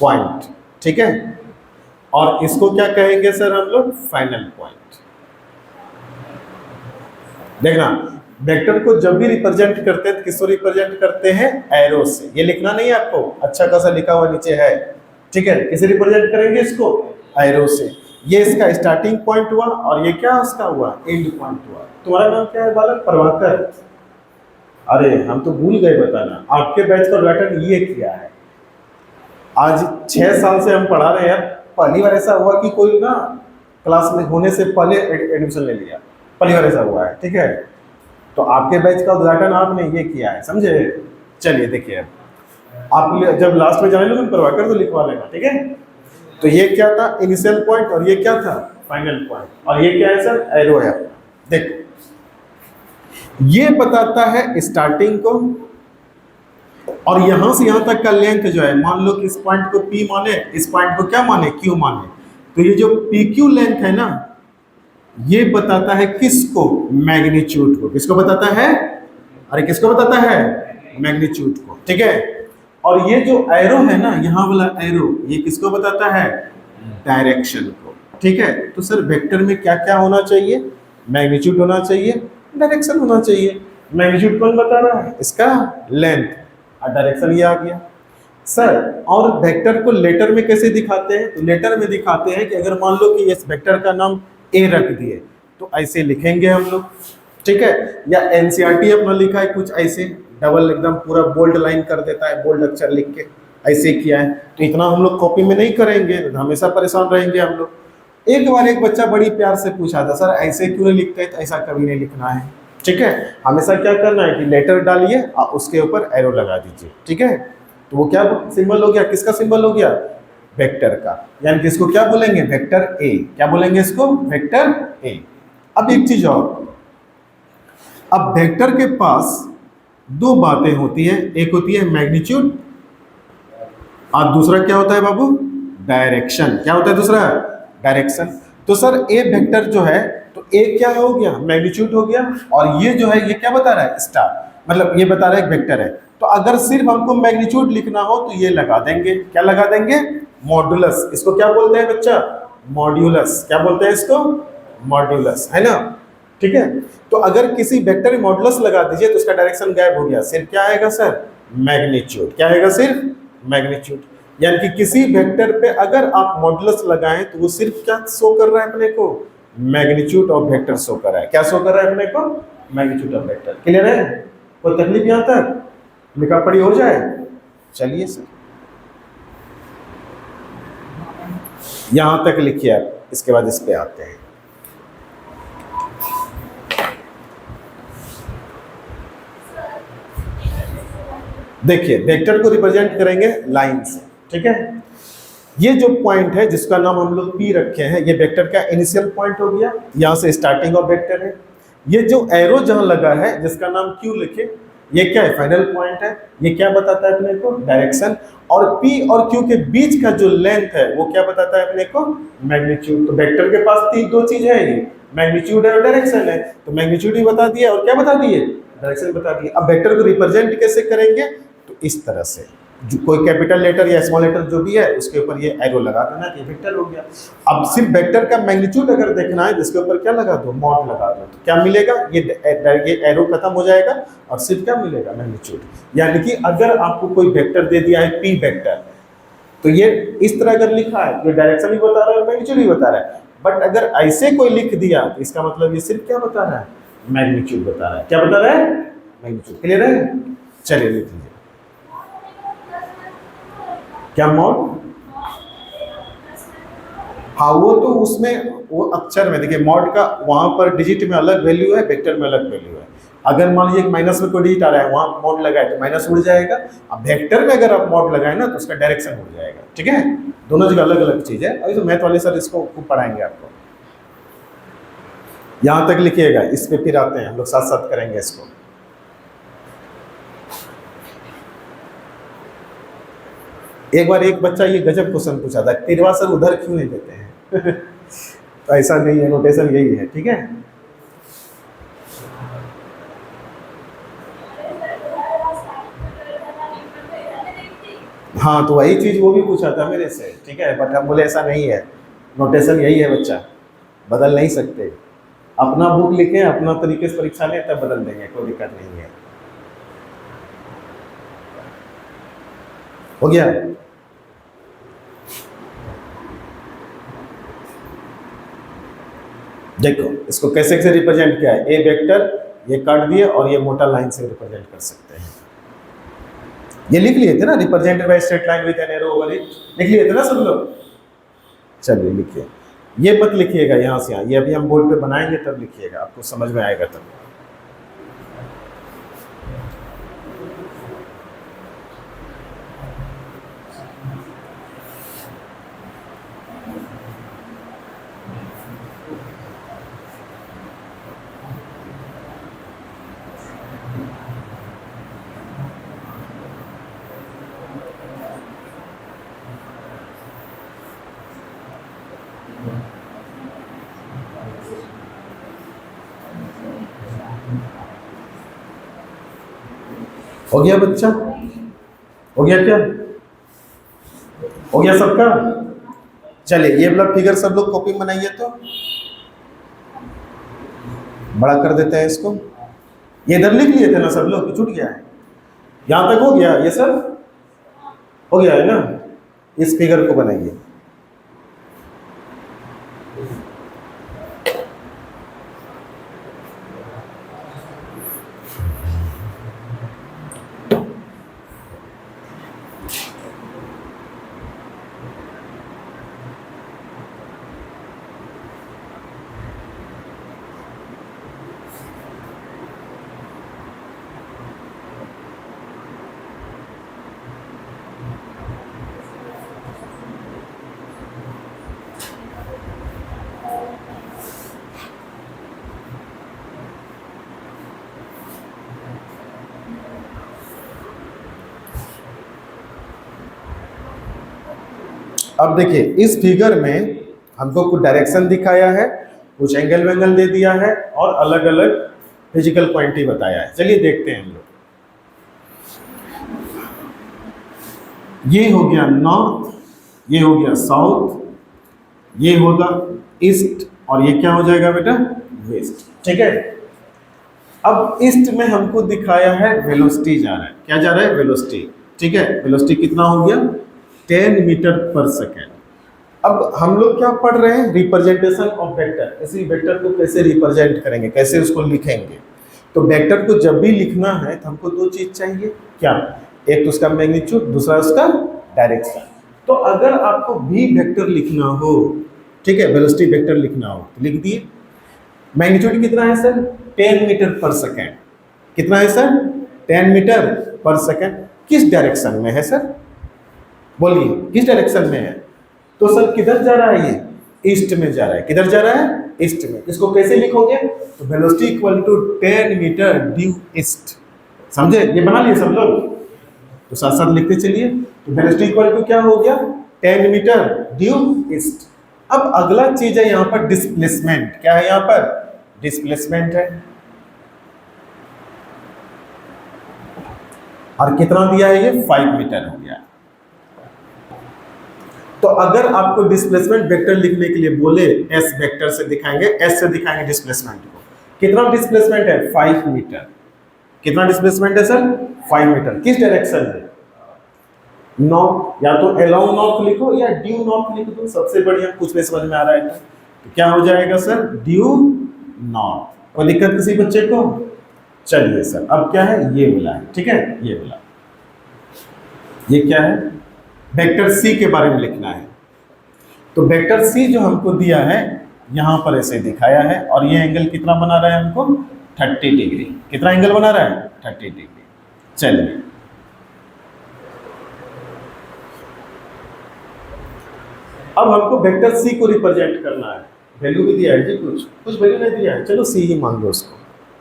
पॉइंट, ठीक है। और इसको क्या कहेंगे सर हम लोग, फाइनल पॉइंट। देखना वेक्टर को जब भी रिप्रेजेंट करते हैं तो किसको रिप्रेजेंट करते हैं, एरो से। ये लिखना नहीं है आपको, अच्छा खासा लिखा हुआ नीचे है, ठीक है। किसे रिप्रेजेंट करेंगे इसको, एरो से। ये इसका स्टार्टिंग पॉइंट हुआ और ये क्या उसका हुआ, एंड पॉइंट हुआ। तुम्हारा नाम क्या है बालक, प्रभाकर। अरे हम तो भूल गए बताना, आपके बैच का उद्घाटन ये किया है। आज 6 साल से हम पढ़ा रहे हैं, पहली बार ऐसा हुआ कि कोई ना क्लास में होने से पहले एडमिशन ले लिया, पहली बार ऐसा हुआ है, ठीक है। तो आपके बैच का उद्घाटन आपने ये किया है, समझे। चलिए देखिए, आप जब लास्ट में जाने लोगे प्रभाकर तो लिखवा लेना, ठीक है। तो ये क्या था, इनिशियल पॉइंट, और ये क्या था, फाइनल पॉइंट। और ये क्या है सर, एरो है। देखो ये बताता है स्टार्टिंग को, और यहां से यहां तक का लेंथ जो है, मान लो कि इस पॉइंट को P माने, इस पॉइंट को क्या माने, Q माने। तो ये जो PQ लेंथ है ना, ये बताता है किसको, मैग्नीट्यूड को। किसको बताता है, अरे किसको बताता है, मैग्नीट्यूड को, ठीक है। और ये जो एरो है ना, यहाँ वाला एरो, ये किसको बताता है, डायरेक्शन को, ठीक है। तो सर वेक्टर में क्या क्या होना चाहिए, मैग्नीट्यूड होना चाहिए, डायरेक्शन होना चाहिए। मैग्नीट्यूड कौन बता रहा है, इसका लेंथ, और डायरेक्शन ये आ गया सर। और वेक्टर को लेटर में कैसे दिखाते हैं, तो लेटर में दिखाते हैं कि अगर मान लो कि इस वेक्टर का नाम ए रख दिए तो ऐसे लिखेंगे हम लोग, ठीक है। या एनसीईआरटी अपना लिखा है कुछ ऐसे, डबल एकदम पूरा बोल्ड लाइन कर देता है, बोल्ड अक्षर लिख के ऐसे किया है। तो इतना हम लोग कॉपी में नहीं करेंगे, हमेशा परेशान रहेंगे हम लोग। एक बार एक बच्चा बड़ी प्यार से पूछा था, सर ऐसे क्यों नहीं लिखते, तो ऐसा कभी नहीं लिखना है, ठीक है। हमेशा क्या करना है कि लेटर डालिए और उसके ऊपर एरो लगा दीजिए, ठीक है। तो वो क्या सिंबल हो गया, किसका सिंबल हो गया, वेक्टर का। यानी कि इसको क्या बोलेंगे, वेक्टर ए। क्या बोलेंगे इसको, वेक्टर ए। अब एक चीज और, अब वेक्टर के पास दो बातें होती हैं, एक होती है मैग्नीट्यूड और दूसरा क्या होता है बाबू, डायरेक्शन। क्या होता है दूसरा, डायरेक्शन। तो सर ए वेक्टर जो है, तो ए क्या हो गया, मैग्नीट्यूड हो गया, और ये जो है ये क्या बता रहा है, स्टार, मतलब ये बता रहा है एक वेक्टर है। तो अगर सिर्फ हमको मैग्नीट्यूड लिखना हो तो ये लगा देंगे, क्या लगा देंगे, मॉडुलस। इसको क्या बोलते हैं बच्चा, मॉड्यूलस। क्या बोलते हैं इसको, मॉड्यूलस, है ना। ठीक है, तो अगर किसी वेक्टर में मॉडुलस लगा दीजिए तो उसका डायरेक्शन गायब हो गया, सिर्फ क्या आएगा सर, मैग्नीट्यूड। क्या आएगा, सिर्फ मैग्नीट्यूड। यानी कि किसी वेक्टर पे अगर आप मॉडुलस लगाएं तो वो सिर्फ क्या शो कर रहा है अपने को, मैग्नीट्यूड ऑफ वेक्टर शो कर रहा है। क्या शो कर रहा है अपने को, मैग्नीट्यूड ऑफ वेक्टर। क्लियर है, कोई तकलीफ यहां तक, लिखा पढ़ी हो जाए। चलिए सर यहां तक लिखिए आप, इसके बाद इस पे आते हैं। देखिए वेक्टर को रिप्रेजेंट करेंगे लाइन से, ठीक है। ये जो पॉइंट है जिसका नाम हम लोग पी रखे हैं, ये वेक्टर का इनिशियल पॉइंट हो गया, यहां से स्टार्टिंग ऑफ वेक्टर है। ये जो एरो जहां लगा है जिसका नाम क्यू लिखे, ये क्या है, फाइनल पॉइंट है। ये क्या बताता है अपने को, डायरेक्शन। और P और Q के बीच का जो लेंथ है वो क्या बताता है अपने को, मैग्नीट्यूड। तो वेक्टर के पास दो चीज है, ये मैग्नीट्यूड है और डायरेक्शन है। तो मैग्नीट्यूड ही बता दिया और क्या बता दिए, डायरेक्शन बता दिए। अब वेक्टर को रिप्रेजेंट कैसे करेंगे, तो इस तरह से जो कोई कैपिटल लेटर या स्मॉल लेटर जो भी है उसके ऊपर ये एरो लगा देना कि वेक्टर हो गया। अब सिर्फ वेक्टर का मैग्नीट्यूड अगर देखना है जिसके ऊपर क्या लगा दो, मॉड लगा दो, तो क्या मिलेगा, ये एरो खत्म हो जाएगा और सिर्फ क्या मिलेगा, मैग्नीट्यूड। यानी कि अगर आपको कोई वेक्टर दे दिया है पी वेक्टर, तो ये इस तरह अगर लिखा है, ये डायरेक्शन भी बता रहा है, मैग्नीट्यूड भी बता रहा है। बट अगर ऐसे कोई लिख दिया तो इसका मतलब ये सिर्फ क्या बता रहा है, मैग्नीट्यूड बता रहा है। क्या बता रहा है, मैग्नीट्यूड। क्लियर है, चलिए लिख लीजिए। क्या मॉड, हाँ वो तो उसमें वो अक्षर में देखिए, मॉड का वहां पर डिजिट में अलग वैल्यू है, वेक्टर में अलग वैल्यू है। अगर मान लीजिए माइनस में कोई डिजिट आ रहा है, वहां मॉड लगाए तो माइनस उड़ जाएगा। अब वेक्टर में अगर आप मॉड लगाए ना तो उसका डायरेक्शन उड़ जाएगा। ठीक है, दोनों जगह अलग अलग चीज है। अभी तो मैथ वाले सर इसको खूब पढ़ाएंगे आपको। यहां तक लिखिएगा, इस पे फिर आते हैं हम लोग, साथ साथ करेंगे इसको। एक बार एक बच्चा ये गजब क्वेश्चन पूछा था, तिरवा सर उधर क्यों नहीं देते हैं तो ऐसा नहीं है, नोटेशन यही है। ठीक है, हाँ तो वही चीज वो भी पूछा था मेरे से। ठीक है, बट हम बोले ऐसा नहीं है, नोटेशन यही है बच्चा, बदल नहीं सकते। अपना बुक लिखें, अपना तरीके से परीक्षा लें, तब बदल देंगे, कोई दिक्कत नहीं है। हो गया, देखो इसको कैसे कैसे रिप्रेजेंट किया है। ए वेक्टर ये काट दिए और ये मोटा लाइन से रिप्रेजेंट कर सकते हैं। ये लिख लिए थे ना, represented by straight line with an arrow over it, लिख लिए थे ना सब लोग। चलिए लिखिए, ये मत लिखिएगा यहाँ से यहाँ, ये अभी हम बोर्ड पे बनाएंगे तब लिखिएगा, आपको समझ में आएगा तब। हो गया बच्चा, हो गया क्या, हो गया सबका। चलिए ये वाला फिगर सब लोग कॉपी बनाइए, तो बड़ा कर देते हैं इसको। ये इधर लिख लिए थे ना सब लोग, छूट गया है, यहां तक हो गया, ये सब हो गया है ना। इस फिगर को बनाइए। अब देखिए इस फिगर में हमको कुछ डायरेक्शन दिखाया है, कुछ एंगल वेंगल दे दिया है और अलग अलग फिजिकल क्वांटिटी बताया है। चलिए देखते हैं हम लोग। ये हो गया नॉर्थ, ये हो गया साउथ, ये होगा ईस्ट, और ये क्या हो जाएगा बेटा, वेस्ट। ठीक है, अब ईस्ट में हमको दिखाया है वेलोसिटी जा रहा है, क्या जा रहा है, वेलोसिटी। ठीक है, वेलोसिटी कितना हो गया, 10 मीटर पर सेकेंड। अब हम लोग क्या पढ़ रहे हैं, रिप्रेजेंटेशन ऑफ वेक्टर। इसी वेक्टर को कैसे रिप्रेजेंट करेंगे, कैसे उसको लिखेंगे। तो वेक्टर को जब भी लिखना है तो हमको दो चीज चाहिए, क्या, एक तो उसका मैग्नीट्यूड, दूसरा उसका डायरेक्शन। तो अगर आपको भी वेक्टर लिखना हो, ठीक है, वेलोसिटी वेक्टर लिखना हो तो लिख दिए। मैग्नीट्यूड कितना है सर, 10 मीटर पर सेकेंड। कितना है सर, 10 मीटर पर सेकेंड। किस डायरेक्शन में है सर, बोलिए किस डायरेक्शन में है। तो सर किधर जा रहा है, ये ईस्ट में जा रहा है। किधर जा रहा है, ईस्ट में। इसको कैसे लिखोगे, तो velocity equal to 10 metre due east. समझे, ये बना लिए सब लोग, तो साथ साथ लिखते चलिए। तो वेलोसिटी इक्वल टू क्या हो गया, 10 मीटर ड्यू ईस्ट। अब अगला चीज है यहाँ पर डिस्प्लेसमेंट। क्या है यहाँ पर, डिस्प्लेसमेंट है। और कितना दिया है, ये 5 मीटर हो गया। तो अगर आपको डिस्प्लेसमेंट वेक्टर लिखने के लिए बोले, एस वेक्टर से दिखाएंगे, एस से दिखाएंगे डिस्प्लेसमेंट को। कितना डिस्प्लेसमेंट है, 5 मीटर। कितना डिस्प्लेसमेंट है सर, 5 मीटर। किस डायरेक्शन में, नॉर्थ। या तो अलोंग नॉर्थ लिखो या ड्यू नॉर्थ लिखो, तो सबसे बढ़िया, कुछ में समझ में आ रहा है तो क्या हो जाएगा सर, ड्यू नॉर्थ। कोई दिक्कत किसी बच्चे को। चलिए सर, अब क्या है, ये बोला है, ठीक है, ये बोला, ये क्या है, वेक्टर सी के बारे में लिखना है। तो वेक्टर सी जो हमको दिया है यहां पर ऐसे दिखाया है, और ये एंगल कितना बना रहा है हमको, 30 डिग्री। कितना एंगल बना रहा है, 30 डिग्री। चलिए, अब हमको वेक्टर सी को रिप्रेजेंट करना है। वैल्यू भी दिया है जी, कुछ वैल्यू नहीं दिया है, चलो सी ही मान लो उसको।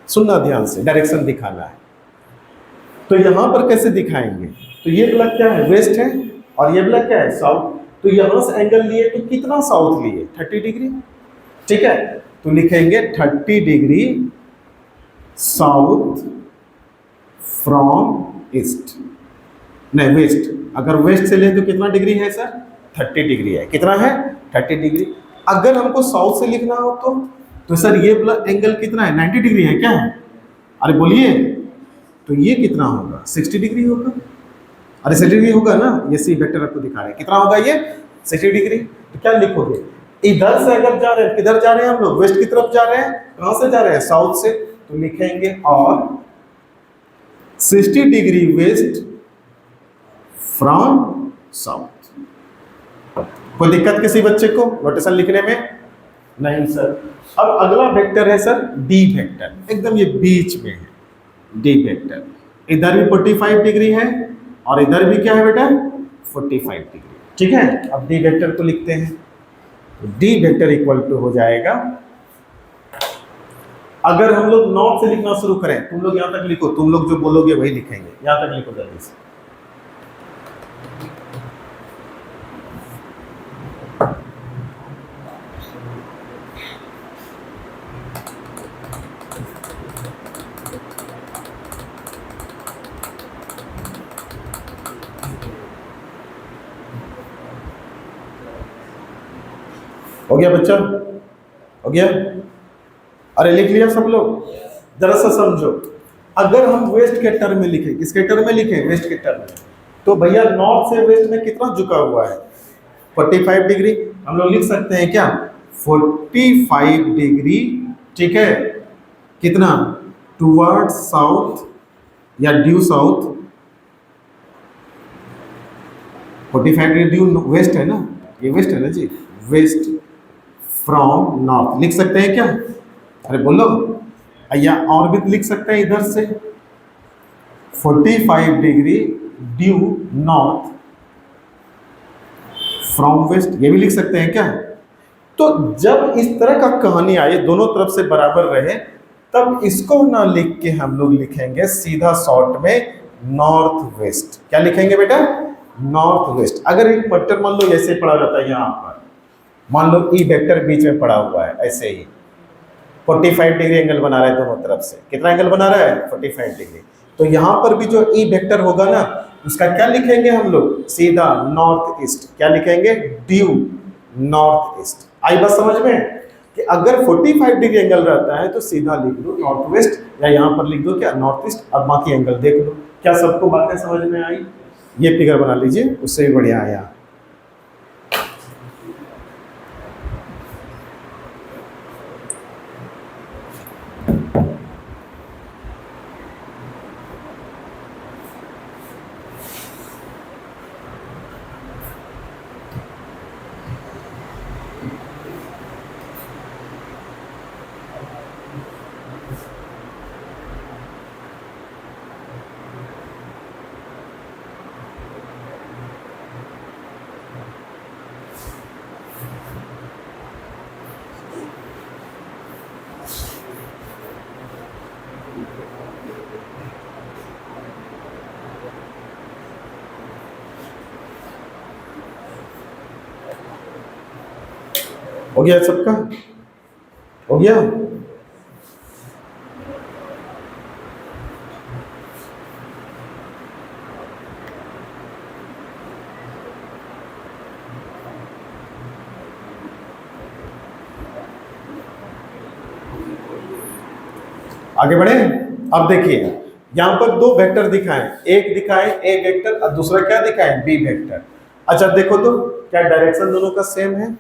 सुनना ध्यान से, डायरेक्शन दिखाना है। तो यहां पर कैसे दिखाएंगे, तो ये वाला क्या है, वेस्ट है, और ये वाला क्या है, साउथ। तो यहां से एंगल लिए तो कितना साउथ लिए, 30 डिग्री। ठीक है, तो लिखेंगे 30 डिग्री साउथ फ्रॉम ईस्ट, नहीं वेस्ट। अगर वेस्ट से ले तो कितना डिग्री है सर, 30 डिग्री है। कितना है, 30 डिग्री। अगर हमको साउथ से लिखना हो तो सर ये वाला एंगल कितना है, 90 डिग्री है क्या, अरे बोलिए। तो ये कितना होगा, 60 डिग्री होगा। अरे 60 डिग्री होगा ना, ये सी वेक्टर आपको दिखा रहे हैं, कितना होगा ये, 60 डिग्री। तो क्या लिखोगे, इधर से अगर जा रहे हैं, किधर जा रहे हैं हम लोग, वेस्ट की तरफ जा रहे हैं। कहां से जा रहे हैं, साउथ से। तो लिखेंगे और 60 डिग्री वेस्ट फ्रॉम साउथ। कोई दिक्कत किसी बच्चे को नोटेशन लिखने में, नहीं सर। अब अगला वेक्टर है सर डी वेक्टर, एकदम ये बीच में है डी वेक्टर। इधर भी 45 डिग्री है और इधर भी क्या है बेटा, 45 डिग्री। ठीक है, अब डी वेक्टर को लिखते हैं। डी वेक्टर इक्वल टू हो जाएगा, अगर हम लोग नॉर्थ से लिखना शुरू करें, तुम लोग यहां तक लिखो, तुम लोग जो बोलोगे वही लिखेंगे, यहां तक लिखो जल्दी से। हो गया बच्चा, हो गया। अरे लिख लिया सब लोग, जरा सा समझो। अगर हम वेस्ट के टर्म में लिखें, किसके टर्म में लिखें, वेस्ट के टर्म में, तो भैया नॉर्थ से वेस्ट में कितना झुका हुआ है, 45 डिग्री। हम लोग लिख सकते हैं क्या, 45 डिग्री। ठीक है, कितना, टुवर्ड साउथ या due south. 45 degree due west है ना, ये वेस्ट है ना जी, वेस्ट फ्रॉम नॉर्थ लिख सकते हैं क्या, अरे बोलो। या और भी लिख सकते हैं इधर से, 45 degree due north from west, ये भी लिख सकते हैं क्या। तो जब इस तरह का कहानी आए, दोनों तरफ से बराबर रहे, तब इसको ना लिख के हम लोग लिखेंगे सीधा शॉर्ट में नॉर्थ वेस्ट। क्या लिखेंगे बेटा, नॉर्थ वेस्ट। अगर एक वेक्टर मान लो ऐसे पड़ा रहता है, यहाँ पर मान लो ई वेक्टर बीच में पड़ा हुआ है, ऐसे ही 45 डिग्री एंगल बना रहा है दोनों तरफ से। कितना एंगल बना रहा है, 45 डिग्री। तो यहाँ पर भी जो ई वेक्टर होगा ना, उसका क्या लिखेंगे हम लोग, सीधा नॉर्थ ईस्ट। क्या लिखेंगे, ड्यू नॉर्थ ईस्ट। आई बात समझ में कि अगर 45 डिग्री एंगल रहता है तो सीधा लिख दो नॉर्थ वेस्ट, या यहाँ पर लिख दो क्या, नॉर्थ ईस्ट, और बाकी एंगल देख लो। क्या सबको बातें समझ में आई? ये फिगर बना लीजिए, उससे भी बढ़िया आया। हो गया सबका? हो गया? आगे बढ़े। अब देखिए यहाँ पर दो वेक्टर दिखाएं, एक दिखाएं ए वेक्टर और दूसरा क्या दिखाएं, बी वेक्टर। अच्छा देखो तो क्या डायरेक्शन दोनों का सेम है?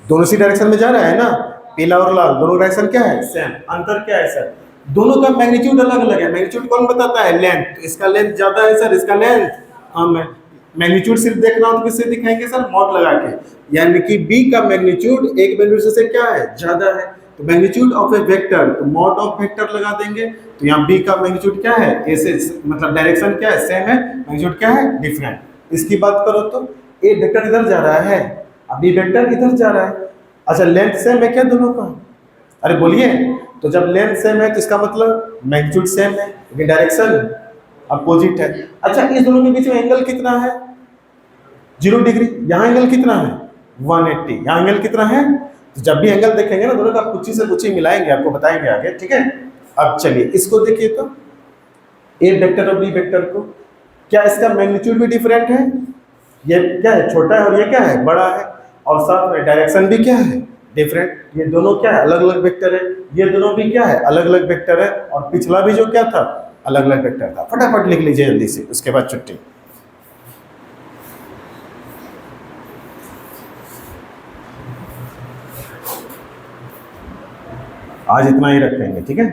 दोनों सी डायरेक्शन में जा रहा है ना, पीला और लाल, दोनों डायरेक्शन क्या है, सेम। अंतर क्या है सर, दोनों का मैग्नीट्यूड अलग अलग है। मैग्नीट्यूड कौन बताता है, लेंथ। तो इसका लेंथ ज्यादा है सर, इसका लेंथ कम है। मैग्नीट्यूड सिर्फ देखना हो तो किससे दिखाएंगे सर, मॉड लगा के, यानी कि बी का मैग्नीट्यूड एक मैग्नीट्यूड से क्या है, ज्यादा है। तो मैग्नीट्यूड ऑफ ए वेक्टर, तो मॉड ऑफ वेक्टर लगा देंगे। तो यहाँ बी का मैग्नीट्यूड क्या है, ऐसे मतलब डायरेक्शन क्या है, सेम है, मैग्नीट्यूड क्या है, डिफरेंट। इसकी बात करो तो ए वेक्टर इधर जा रहा है, बी वेक्टर इधर जा रहा है। अच्छा लेंथ सेम है क्या दोनों का? अरे बोलिए, तो जब लेंथ सेम है तो इसका मतलब मैग्नीट्यूड सेम है, लेकिन डायरेक्शन अपोजिट है। अच्छा इस दोनों के बीच में एंगल कितना है, 0 डिग्री। यहाँ एंगल कितना है, 180। यहाँ एंगल कितना है? तो जब भी एंगल देखेंगे ना दोनों का कुछ ही से कुछ ही मिलाएंगे, आपको बताएंगे आगे, ठीक है। अब चलिए इसको देखिए तो ए वेक्टर और बी वेक्टर को, क्या इसका मैग्नीट्यूड भी डिफरेंट है? ये क्या है, छोटा है, और ये क्या है, बड़ा है। और साथ में डायरेक्शन भी क्या है, डिफरेंट। ये दोनों क्या है, अलग अलग वेक्टर है। ये दोनों भी क्या है, अलग अलग वेक्टर है। और पिछला भी जो क्या था, अलग अलग वेक्टर था। फटाफट लिख लीजिए जल्दी से, उसके बाद छुट्टी। आज इतना ही रखेंगे, ठीक है।